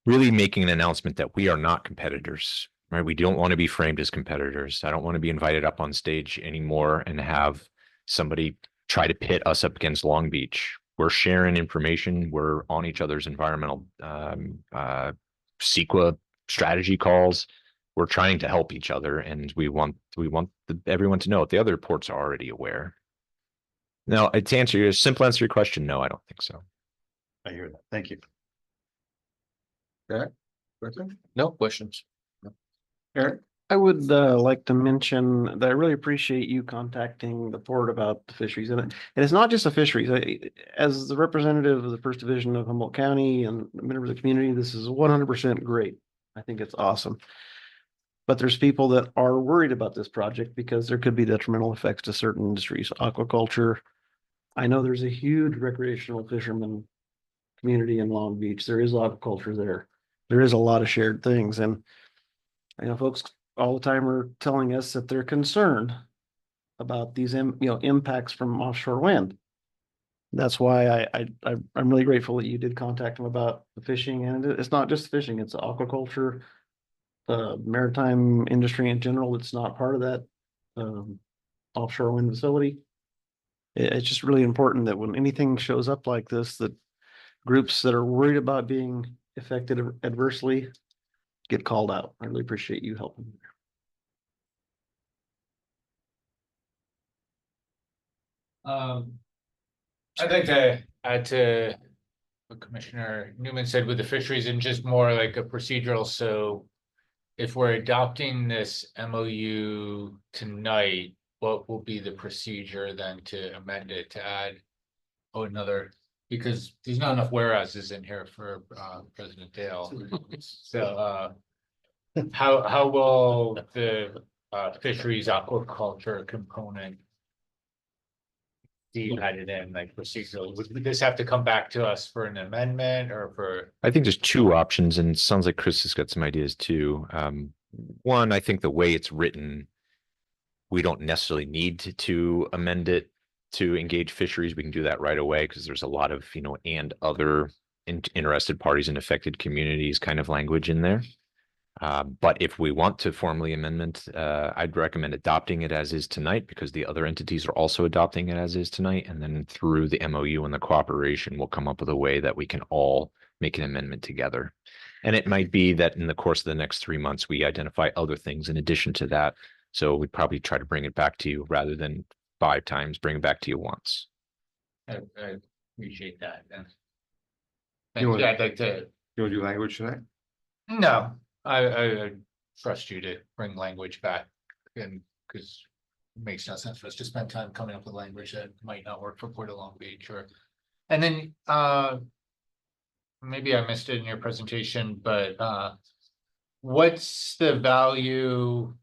really making an announcement that we are not competitors, right? We don't want to be framed as competitors. I don't want to be invited up on stage anymore and have somebody try to pit us up against Long Beach. We're sharing information. We're on each other's environmental CEQA strategy calls. We're trying to help each other, and we want everyone to know it. The other ports are already aware. Now, to answer your question, no, I don't think so. I hear that. Thank you. Okay. No questions. Eric? I would like to mention that I really appreciate you contacting the port about the fisheries. And it's not just the fisheries. As the representative of the First Division of Humboldt County and a member of the community, this is 100% great. I think it's awesome. But there's people that are worried about this project because there could be detrimental effects to certain industries, aquaculture. I know there's a huge recreational fisherman community in Long Beach. There is aquaculture there. There is a lot of shared things. And I know folks all the time are telling us that they're concerned about these, impacts from offshore wind. That's why I'm really grateful that you did contact them about the fishing, and it's not just fishing, it's aquaculture, the maritime industry in general. It's not part of that offshore wind facility. It's just really important that when anything shows up like this, that groups that are worried about being affected adversely get called out. I really appreciate you helping. I'd like to add to what Commissioner Newman said with the fisheries and just more like a procedural. So if we're adopting this MOU tonight, what will be the procedure then to amend it to add another, because there's not enough whereases in here for President Dale. So how will the fisheries aquaculture component be added in, like procedural? Would this have to come back to us for an amendment or for? I think there's two options, and it sounds like Chris has got some ideas too. One, I think the way it's written, we don't necessarily need to amend it to engage fisheries. We can do that right away because there's a lot of, and other interested parties and affected communities kind of language in there. But if we want to formally amendment, I'd recommend adopting it as is tonight, because the other entities are also adopting it as is tonight. And then through the MOU and the cooperation, we'll come up with a way that we can all make an amendment together. And it might be that in the course of the next 3 months, we identify other things in addition to that. So we'd probably try to bring it back to you rather than 5 times, bring it back to you once. I appreciate that. Then. I'd like to. You want to do language tonight? No, I trust you to bring language back, and because makes no sense for us to spend time coming up with language that might not work for Port of Long Beach or. And then, maybe I missed it in your presentation, but, what's the value?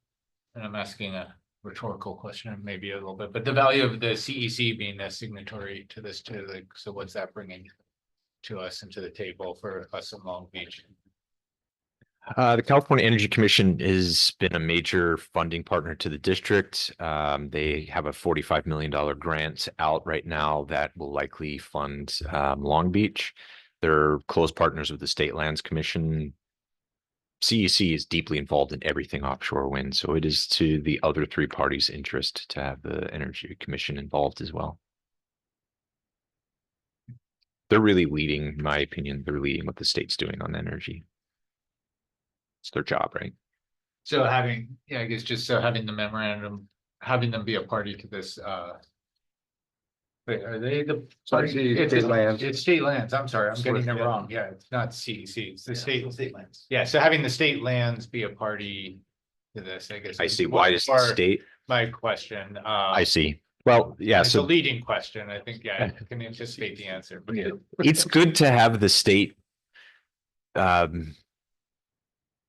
And I'm asking a rhetorical question, maybe a little bit, but the value of the CEC being a signatory to this too, like, so what's that bringing to us and to the table for us in Long Beach? The California Energy Commission has been a major funding partner to the district. They have a $45 million grant out right now that will likely fund Long Beach. They're close partners with the State Lands Commission. CEC is deeply involved in everything offshore wind, so it is to the other three parties' interest to have the Energy Commission involved as well. They're really leading, in my opinion, they're leading what the state's doing on energy. It's their job, right? So having, yeah, I guess just so having the memorandum, having them be a party to this, wait, are they the? State lands. It's state lands, I'm sorry, I'm getting it Yeah. wrong, yeah, it's not CEC, it's the state. State lands. Yeah, so having the state lands be a party to this, I guess. I is see. Why does the more state? My question. I see. Well, yeah, It's a so leading question, I think, yeah, I can anticipate the answer, but. it's good to have the state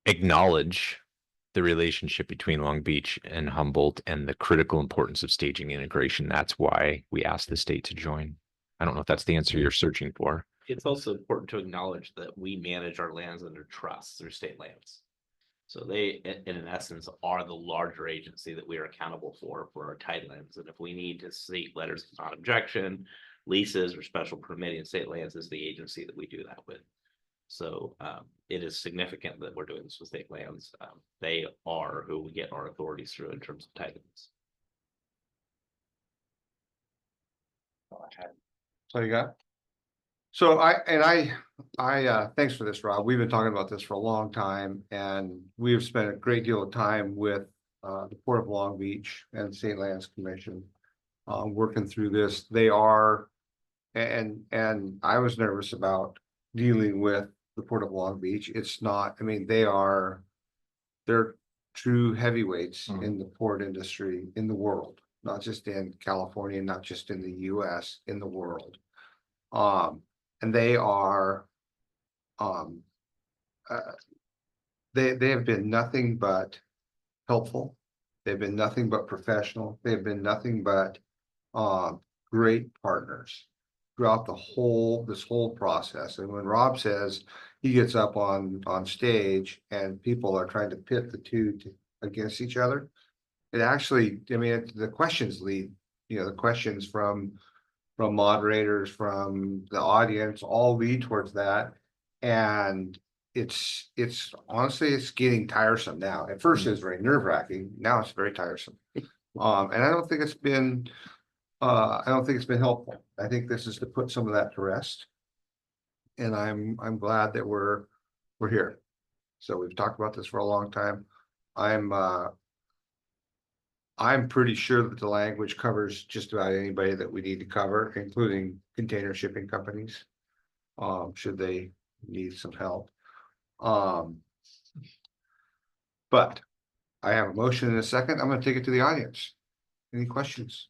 acknowledge the relationship between Long Beach and Humboldt and the critical importance of staging integration. That's why we asked the state to join. I don't know if that's the answer you're searching for. It's also important to acknowledge that we manage our lands under trust through state lands. So they, in essence, are the larger agency that we are accountable for our tidelands. And if we need to seek letters of non-objection, leases, or special permitting, state lands is the agency that we do that with. So it is significant that we're doing this with state lands. They are who we get our authorities through in terms of tidelands. So you got? So thanks for this, Rob. We've been talking about this for a long time and we have spent a great deal of time with the Port of Long Beach and State Lands Commission working through this. They are, and I was nervous about dealing with the Port of Long Beach. It's not, I mean, they're true heavyweights in the port industry in the world, not just in California, not just in the US, in the world. And they are, they have been nothing but helpful. They've been nothing but professional. They've been nothing but great partners throughout this whole process. And when Rob says he gets up on stage and people are trying to pit the two against each other, it actually, I mean, the questions lead, the questions from moderators, from the audience, all lead towards that. And it's honestly, it's getting tiresome now. At first it was very nerve-wracking. Now it's very tiresome. And I don't think it's been helpful. I think this is to put some of that to rest. And I'm glad that we're here. So we've talked about this for a long time. I'm pretty sure that the language covers just about anybody that we need to cover, including container shipping companies, should they need some help. But I have a motion in a second. I'm going to take it to the audience. Any questions?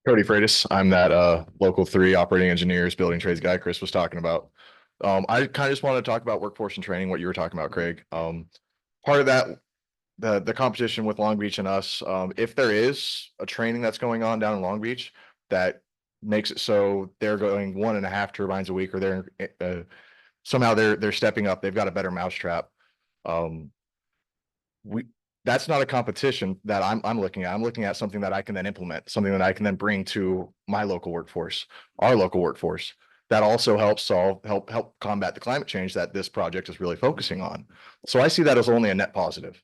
Cody Freitas, I'm that local 3 operating engineers, building trades guy Chris was talking about. I kind of just want to talk about workforce and training, what you were talking about, Craig. Part of that, the competition with Long Beach and us, if there is a training that's going on down in Long Beach that makes it so they're going 1.5 turbines a week, or they're somehow they're stepping up, they've got a better mousetrap. That's not a competition that I'm looking at. I'm looking at something that I can then implement, something that I can then bring to my local workforce, our local workforce. That also helps help combat the climate change that this project is really focusing on. So I see that as only a net positive.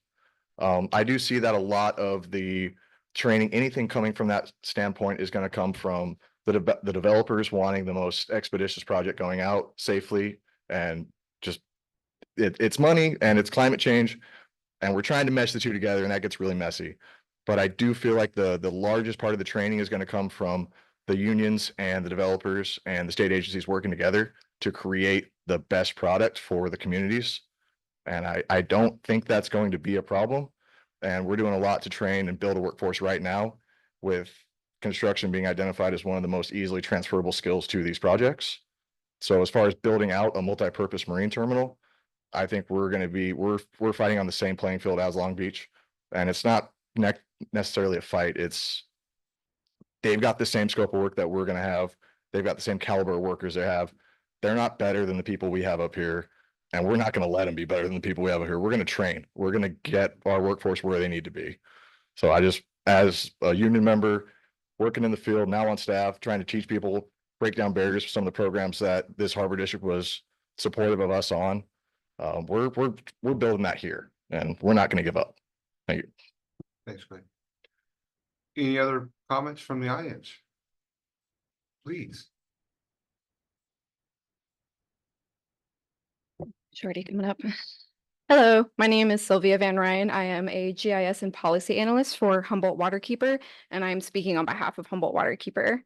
I do see that a lot of the training, anything coming from that standpoint, is going to come from the developers wanting the most expeditious project going out safely, and just it's money and it's climate change. And we're trying to mesh the two together, and that gets really messy. But I do feel like the largest part of the training is going to come from the unions and the developers and the state agencies working together to create the best product for the communities. And I don't think that's going to be a problem. And we're doing a lot to train and build a workforce right now, with construction being identified as one of the most easily transferable skills to these projects. So as far as building out a multi-purpose marine terminal, I think we're fighting on the same playing field as Long Beach. And it's not necessarily a fight. They've got the same scope of work that we're gonna have. They've got the same caliber of workers they have. They're not better than the people we have up here. And we're not gonna let them be better than the people we have up here. We're gonna train. We're gonna get our workforce where they need to be. So I just, as a union member, working in the field, now on staff, trying to teach people, break down barriers for some of the programs that this Harbor District was supportive of us on. We're building that here, and we're not gonna give up. Thank you. Thanks, Greg. Any other comments from the audience? Please. Shorty coming up. Hello, my name is Sylvia Van Ryan. I am a GIS and policy analyst for Humboldt Waterkeeper, and I'm speaking on behalf of Humboldt Waterkeeper.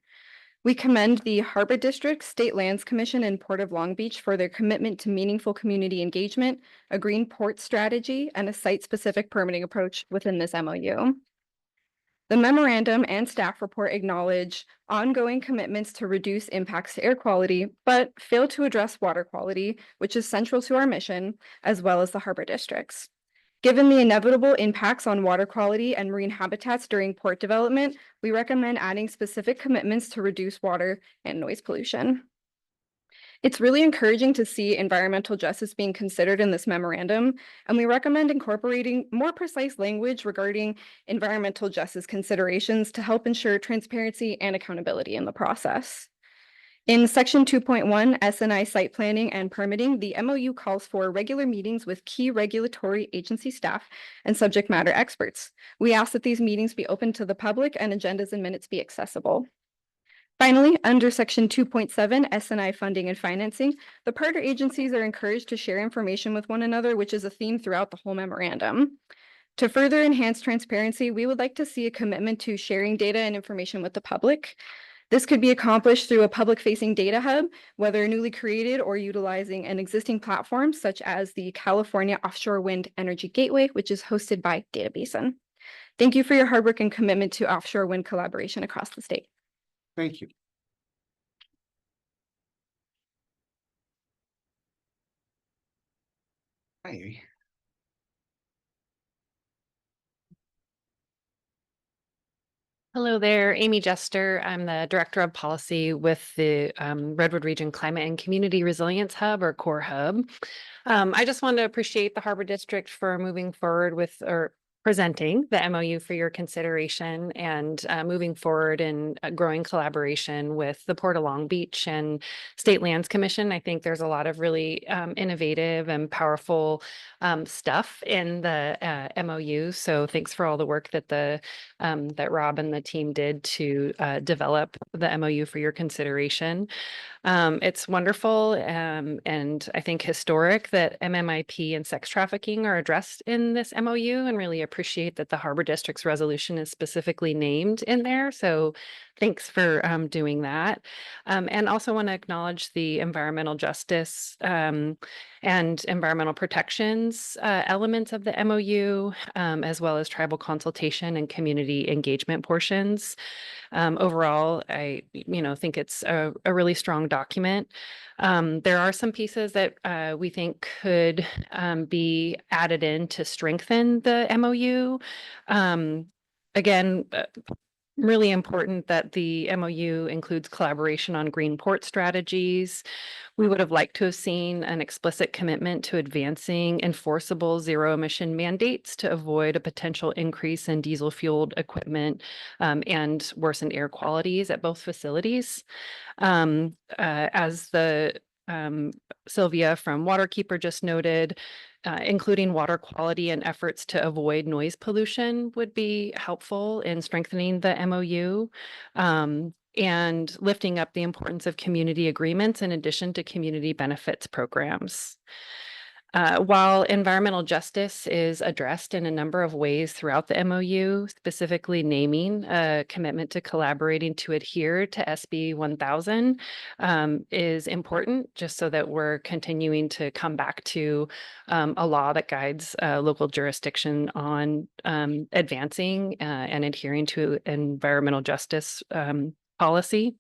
We commend the Harbor District, State Lands Commission, and Port of Long Beach for their commitment to meaningful community engagement, a green port strategy, and a site-specific permitting approach within this MOU. The memorandum and staff report acknowledge ongoing commitments to reduce impacts to air quality, but fail to address water quality, which is central to our mission, as well as the harbor districts. Given the inevitable impacts on water quality and marine habitats during port development, we recommend adding specific commitments to reduce water and noise pollution. It's really encouraging to see environmental justice being considered in this memorandum, and we recommend incorporating more precise language regarding environmental justice considerations to help ensure transparency and accountability in the process. In section 2.1, S&I site planning and permitting, the MOU calls for regular meetings with key regulatory agency staff and subject matter experts. We ask that these meetings be open to the public and agendas and minutes be accessible. Finally, under section 2.7, S&I funding and financing, the partner agencies are encouraged to share information with one another, which is a theme throughout the whole memorandum. To further enhance transparency, we would like to see a commitment to sharing data and information with the public. This could be accomplished through a public-facing data hub, whether newly created or utilizing an existing platform such as the California Offshore Wind Energy Gateway, which is hosted by Data Basin. Thank you for your hard work and commitment to offshore wind collaboration across the state. Thank you. Hi. Hello there, Amy Jester. I'm the Director of Policy with the Redwood Region Climate and Community Resilience Hub, or CORE Hub. I just want to appreciate the Harbor District for moving forward with, or presenting the MOU for your consideration, and moving forward in growing collaboration with the Port of Long Beach and State Lands Commission. I think there's a lot of really innovative and powerful stuff in the MOU. So thanks for all the work that that Rob and the team did to develop the MOU for your consideration. It's wonderful and I think historic that MMIP and sex trafficking are addressed in this MOU, and really appreciate that the Harbor District's resolution is specifically named in there. So thanks for doing that. And also want to acknowledge the environmental justice and environmental protections elements of the MOU, as well as tribal consultation and community engagement portions. Overall, I think it's a really strong document. There are some pieces that we think could be added in to strengthen the MOU. Again, really important that the MOU includes collaboration on green port strategies. We would have liked to have seen an explicit commitment to advancing enforceable zero emission mandates to avoid a potential increase in diesel fueled equipment and worsened air qualities at both facilities. As the Sylvia from Waterkeeper just noted, including water quality and efforts to avoid noise pollution would be helpful in strengthening the MOU, and lifting up the importance of community agreements in addition to community benefits programs. While environmental justice is addressed in a number of ways throughout the MOU, specifically naming a commitment to collaborating to adhere to SB 1000 is important, just so that we're continuing to come back to a law that guides local jurisdiction on advancing and adhering to environmental justice policy.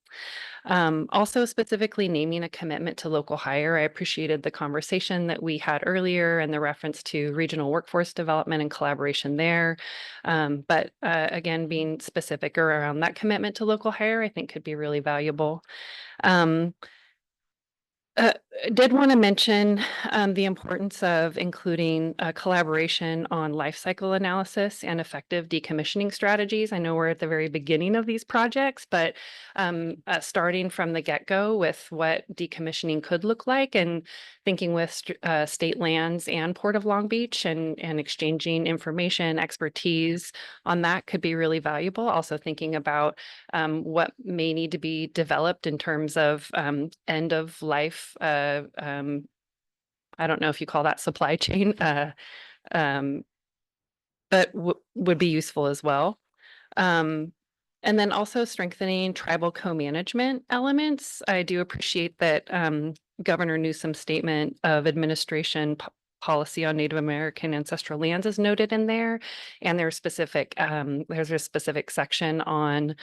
Also specifically naming a commitment to local hire. I appreciated the conversation that we had earlier and the reference to regional workforce development and collaboration there. But again, being specific around that commitment to local hire, I think could be really valuable. Did want to mention the importance of including collaboration on life cycle analysis and effective decommissioning strategies. I know we're at the very beginning of these projects, but starting from the get-go with what decommissioning could look like and thinking with state lands and Port of Long Beach and exchanging information, expertise on that could be really valuable. Also thinking about what may need to be developed in terms of end of life. I don't know if you call that supply chain, but would be useful as well. And then also strengthening tribal co-management elements. I do appreciate that Governor Newsom's statement of administration policy on Native American ancestral lands is noted in there. And there's a specific section on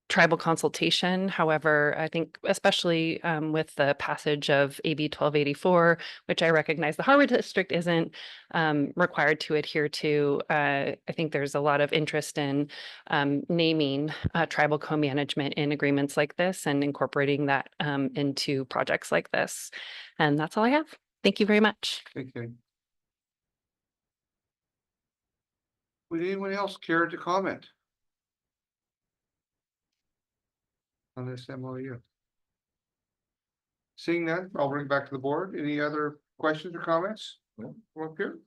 tribal consultation. However, I think especially with the passage of AB 1284, which I recognize the Harbor District isn't required to adhere to, I think there's a lot of interest in naming tribal co-management in agreements like this and incorporating that into projects like this. And that's all I have. Thank you very much. Okay. Would anyone else care to comment on this MOU? Seeing that, I'll bring it back to the board. Any other questions or comments? No, up here.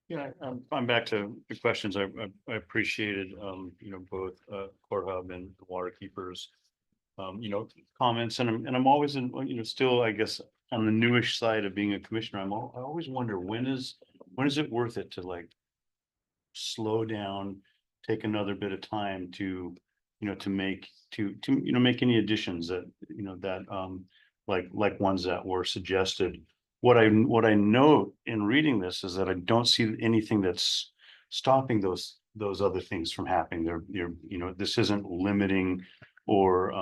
Yeah, I'm back to the questions. I appreciated, both Core Hub and the Water Keepers, comments, and I'm always in, still, I guess, on the newish side of being a commissioner. I always wonder when is it worth it to like slow down, take another bit of time to make any additions that like ones that were suggested. What I know in reading this is that I don't see anything that's stopping those other things from happening. This isn't limiting or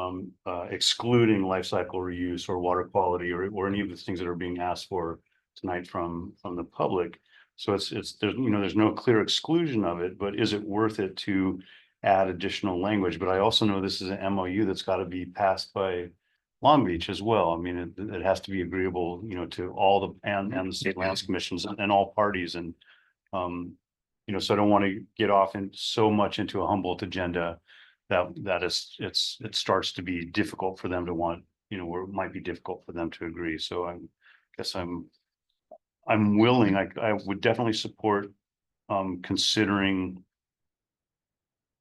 excluding life cycle reuse or water quality or any of the things that are being asked for tonight from the public. So there's no clear exclusion of it, but is it worth it to add additional language? But I also know this is an MOU that's got to be passed by Long Beach as well. I mean, it has to be agreeable, to all and the state lands commissions and all parties. And, so I don't want to get off so much into a Humboldt agenda it starts to be difficult for them to want, or it might be difficult for them to agree. So I guess I'm willing, I would definitely support considering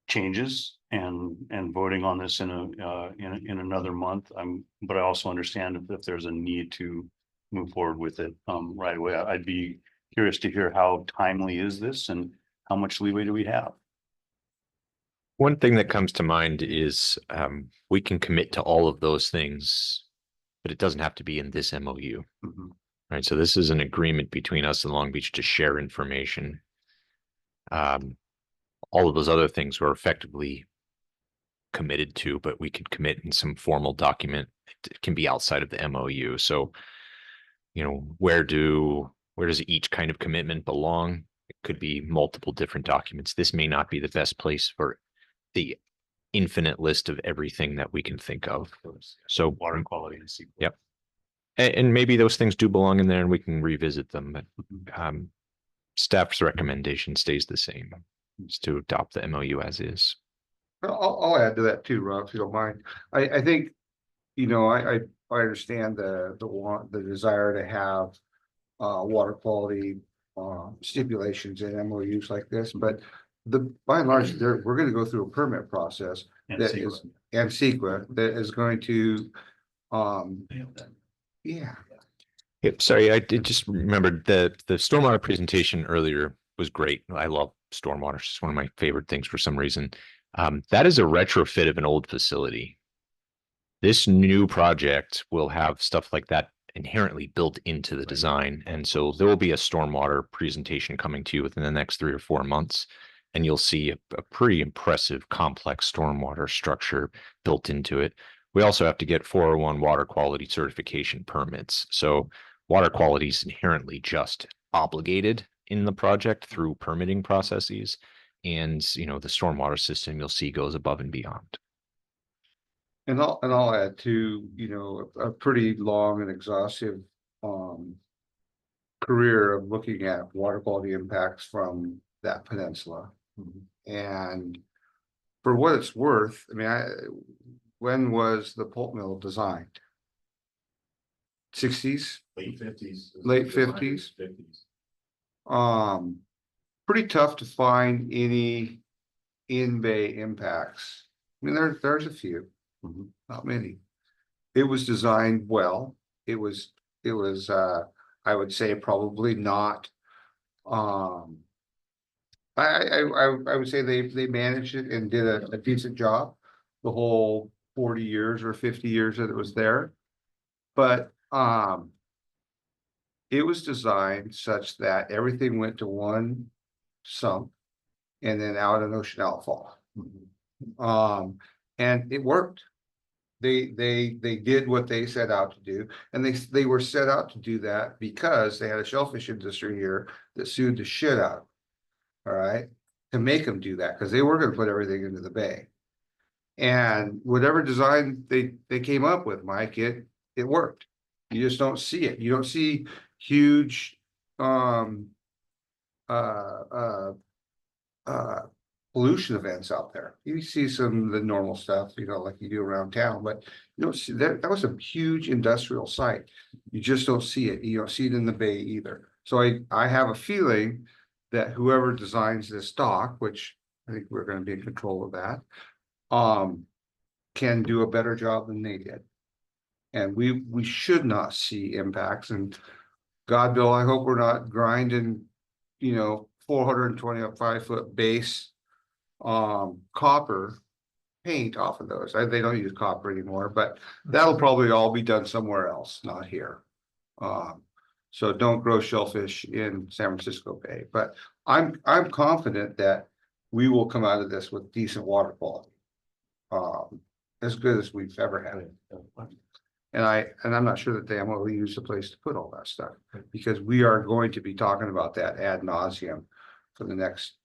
changes and voting on this in another month. But I also understand if there's a need to move forward with it right away. I'd be curious to hear how timely is this and how much leeway do we have? One thing that comes to mind is we can commit to all of those things, but it doesn't have to be in this MOU. Mhm. Right. So this is an agreement between us and Long Beach to share information. All of those other things were effectively committed to, but we could commit in some formal document. It can be outside of the MOU. So, where does each kind of commitment belong? It could be multiple different documents. This may not be the best place for the infinite list of everything that we can think of. So water quality and sea. Yep. And maybe those things do belong in there and we can revisit them, but staff's recommendation stays the same. Is to adopt the MOU as is. I'll add to that too, Rob, if you don't mind. I think, I understand the desire to have water quality stipulations in MOUs like this, but by and large, we're going to go through a permit process and CEQA that is going to, Yep, sorry, I did just remembered the stormwater presentation earlier was great. I love stormwater. It's one of my favorite things for some reason. That is a retrofit of an old facility. This new project will have stuff like that inherently built into the design. And so there will be a stormwater presentation coming to you within the next 3 or 4 months. And you'll see a pretty impressive complex stormwater structure built into it. We also have to get 401 water quality certification permits. So water quality is inherently just obligated in the project through permitting processes. And, the stormwater system you'll see goes above and beyond. And I'll add to, a pretty long and exhaustive career of looking at water quality impacts from that peninsula. And for what it's worth, I mean, when was the pulp mill designed? 60s? Late 50s. Late 50s? Pretty tough to find any in-bay impacts. I mean, there's a few. Not many. It was designed well. It was I would say probably not. I would say they managed it and did a decent job the whole 40 years or 50 years that it was there. But it was designed such that everything went to one sump and then out an ocean outfall. And it worked. They did what they set out to do, and they were set out to do that because they had a shellfish industry here that sued the shit out of them, all right, to make them do that, because they were going to put everything into the bay. And whatever design they came up with, Mike, it worked. You just don't see it. You don't see huge pollution events out there. You see some of the normal stuff, like you do around town, but you don't see that. That was a huge industrial site. You just don't see it. You don't see it in the bay either. So I have a feeling that whoever designs this dock, which I think we're going to be in control of that, can do a better job than they did. And we should not see impacts. And God, Bill, I hope we're not grinding, 425-foot base copper paint off of those. They don't use copper anymore, but that'll probably all be done somewhere else, not here. So don't grow shellfish in San Francisco Bay. But I'm confident that we will come out of this with decent water quality, as good as we've ever had it. And I'm not sure that the MOU is the place to put all that stuff, because we are going to be talking about that ad nauseum for the next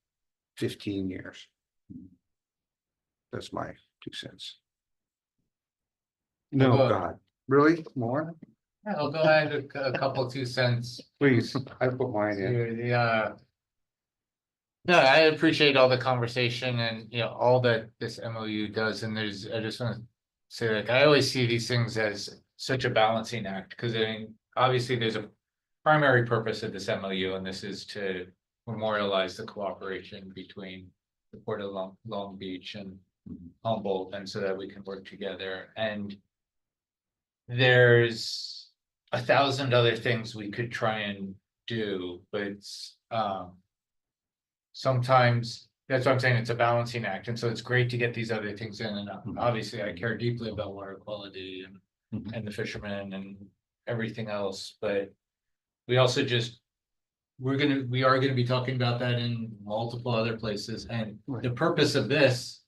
15 years. That's my 2 cents. No, God, really? More? Yeah, I'll go ahead a couple 2 cents. Please, I put mine in. No, I appreciate all the conversation and, all that this MOU does. And I just want to say, I always see these things as such a balancing act, because obviously there's a primary purpose of this MOU, and this is to memorialize the cooperation between the Port of Long Beach and Humboldt, and so that we can work together. And there's 1,000 other things we could try and do, but sometimes that's what I'm saying, it's a balancing act. And so it's great to get these other things in. And obviously I care deeply about water quality and the fishermen and everything else, but we also we are gonna be talking about that in multiple other places. And the purpose of this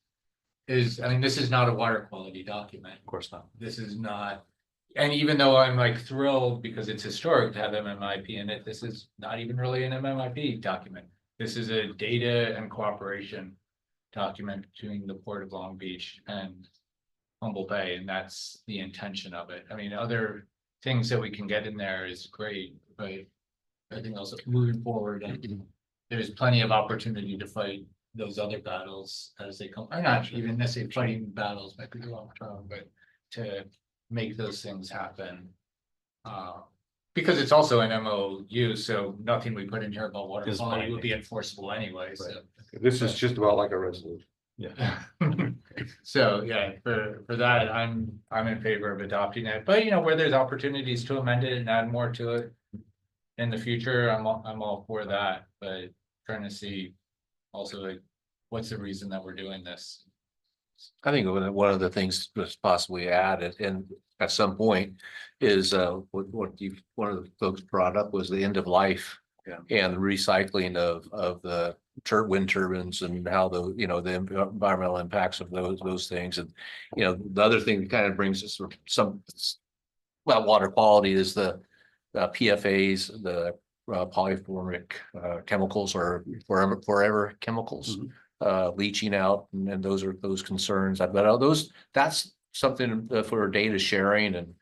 is, this is not a water quality document. Of course not. This is not, and even though I'm thrilled because it's historic to have MMIP in it, this is not even really an MMIP document. This is a data and cooperation document between the Port of Long Beach and Humboldt Bay, and that's the intention of it. Other things that we can get in there is great, but I think also moving forward, and there's plenty of opportunity to fight those other battles as they come. I'm not even necessarily fighting battles, might be the wrong term, but to make those things happen. Because it's also an MOU, so nothing we put in here about water quality would be enforceable anyway. So This is just about like a resolution. Yeah. So, yeah, for that, I'm in favor of adopting it, but you know, where there's opportunities to amend it and add more to it. In the future, I'm all for that, but trying to see also like, what's the reason that we're doing this? I think one of the things to possibly add and at some point is one of the folks brought up was the end of life. Yeah. And the recycling of the wind turbines and how the, you know, the environmental impacts of those things. And, you know, the other thing that kind of brings us some, well, water quality is the PFAs, the polyformic chemicals or forever chemicals. Leaching out, and those are those concerns. But that's something for data sharing, and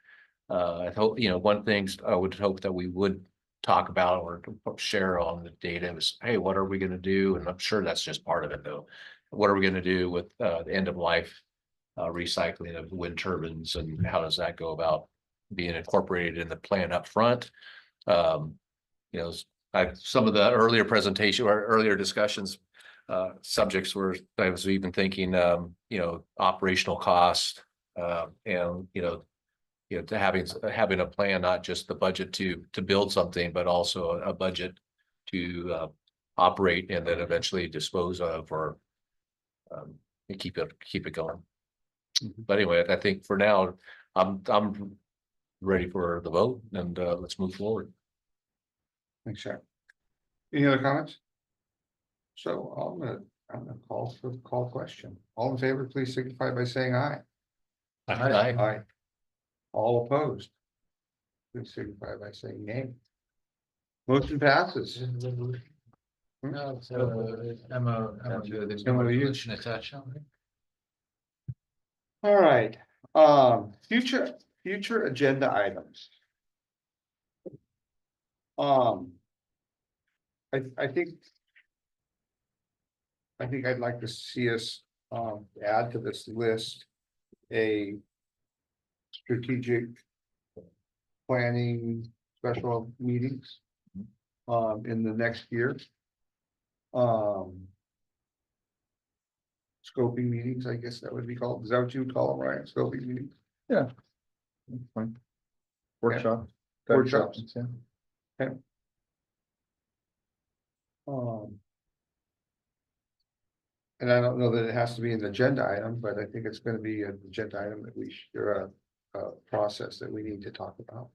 I hope, you know, one thing I would hope that we would talk about or share on the data is, hey, what are we going to do? And I'm sure that's just part of it, though. What are we going to do with the end of life recycling of wind turbines, and how does that go about being incorporated in the plan up front? You know, some of the earlier presentation or earlier discussions. Subjects were, I was even thinking, you know, operational cost, and, you know, to having a plan, not just the budget to build something, but also a budget to operate and then eventually dispose of or keep it going. But anyway, I think for now, I'm ready for the vote, and let's move forward. Thanks, Jack. Any other comments? So I'm gonna call question. All in favor, please signify by saying aye. Aye. Aye. All opposed? Please signify by saying nay. Motion passes. No, so Emma, there's no MOU. resolution attached. All right, future agenda items. I think I'd like to see us add to this list a strategic planning special meetings in the next year. Scoping meetings, I guess that would be called. Is that what you would call them, Ryan? Scoping meetings? Yeah. Fine. Workshop. Workshops. Yeah. Okay. And I don't know that it has to be an agenda item, but I think it's gonna be an agenda item that we should, or a process that we need to talk about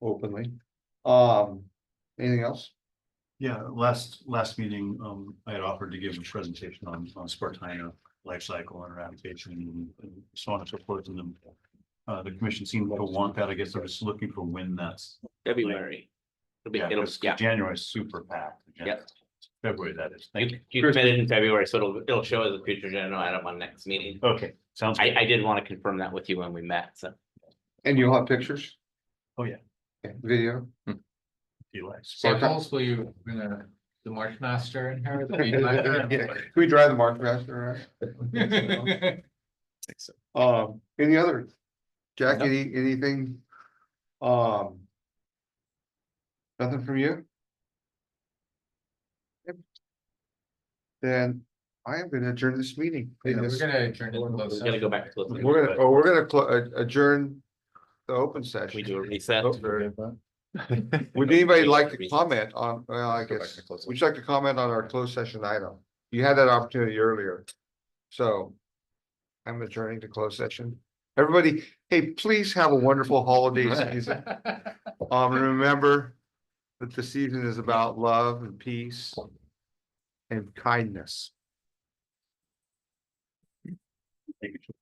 openly. Anything else? Yeah, last meeting, I had offered to give a presentation on Spartina life cycle and eradication and so on and so forth. And then the commission seemed to want that. I guess they're just looking for when that's. February. Yeah, It'll, because yeah. January is super packed. Yep. February, that is. Thank you. You committed in February, so it'll show as a future agenda item on next meeting. Okay, sounds good. I did want to confirm that with you when we met, so. And you'll have pictures? Oh, yeah. Okay, video? You like. Samples, will you bring the March Master in here? Yeah. Can we drive the March Master around? Any other? Jack, No. anything? Nothing from you? Yep. Then I am gonna adjourn this meeting. Yeah, we're gonna adjourn it. We're gonna go back to. We're gonna adjourn the open session. We do a reset. Would anybody like to comment on, well, I guess, would you like to comment on our closed session item? You had that opportunity earlier. So I'm adjourning to closed session. Everybody, hey, please have a wonderful holiday season. Remember that the season is about love and peace and kindness. Thank you.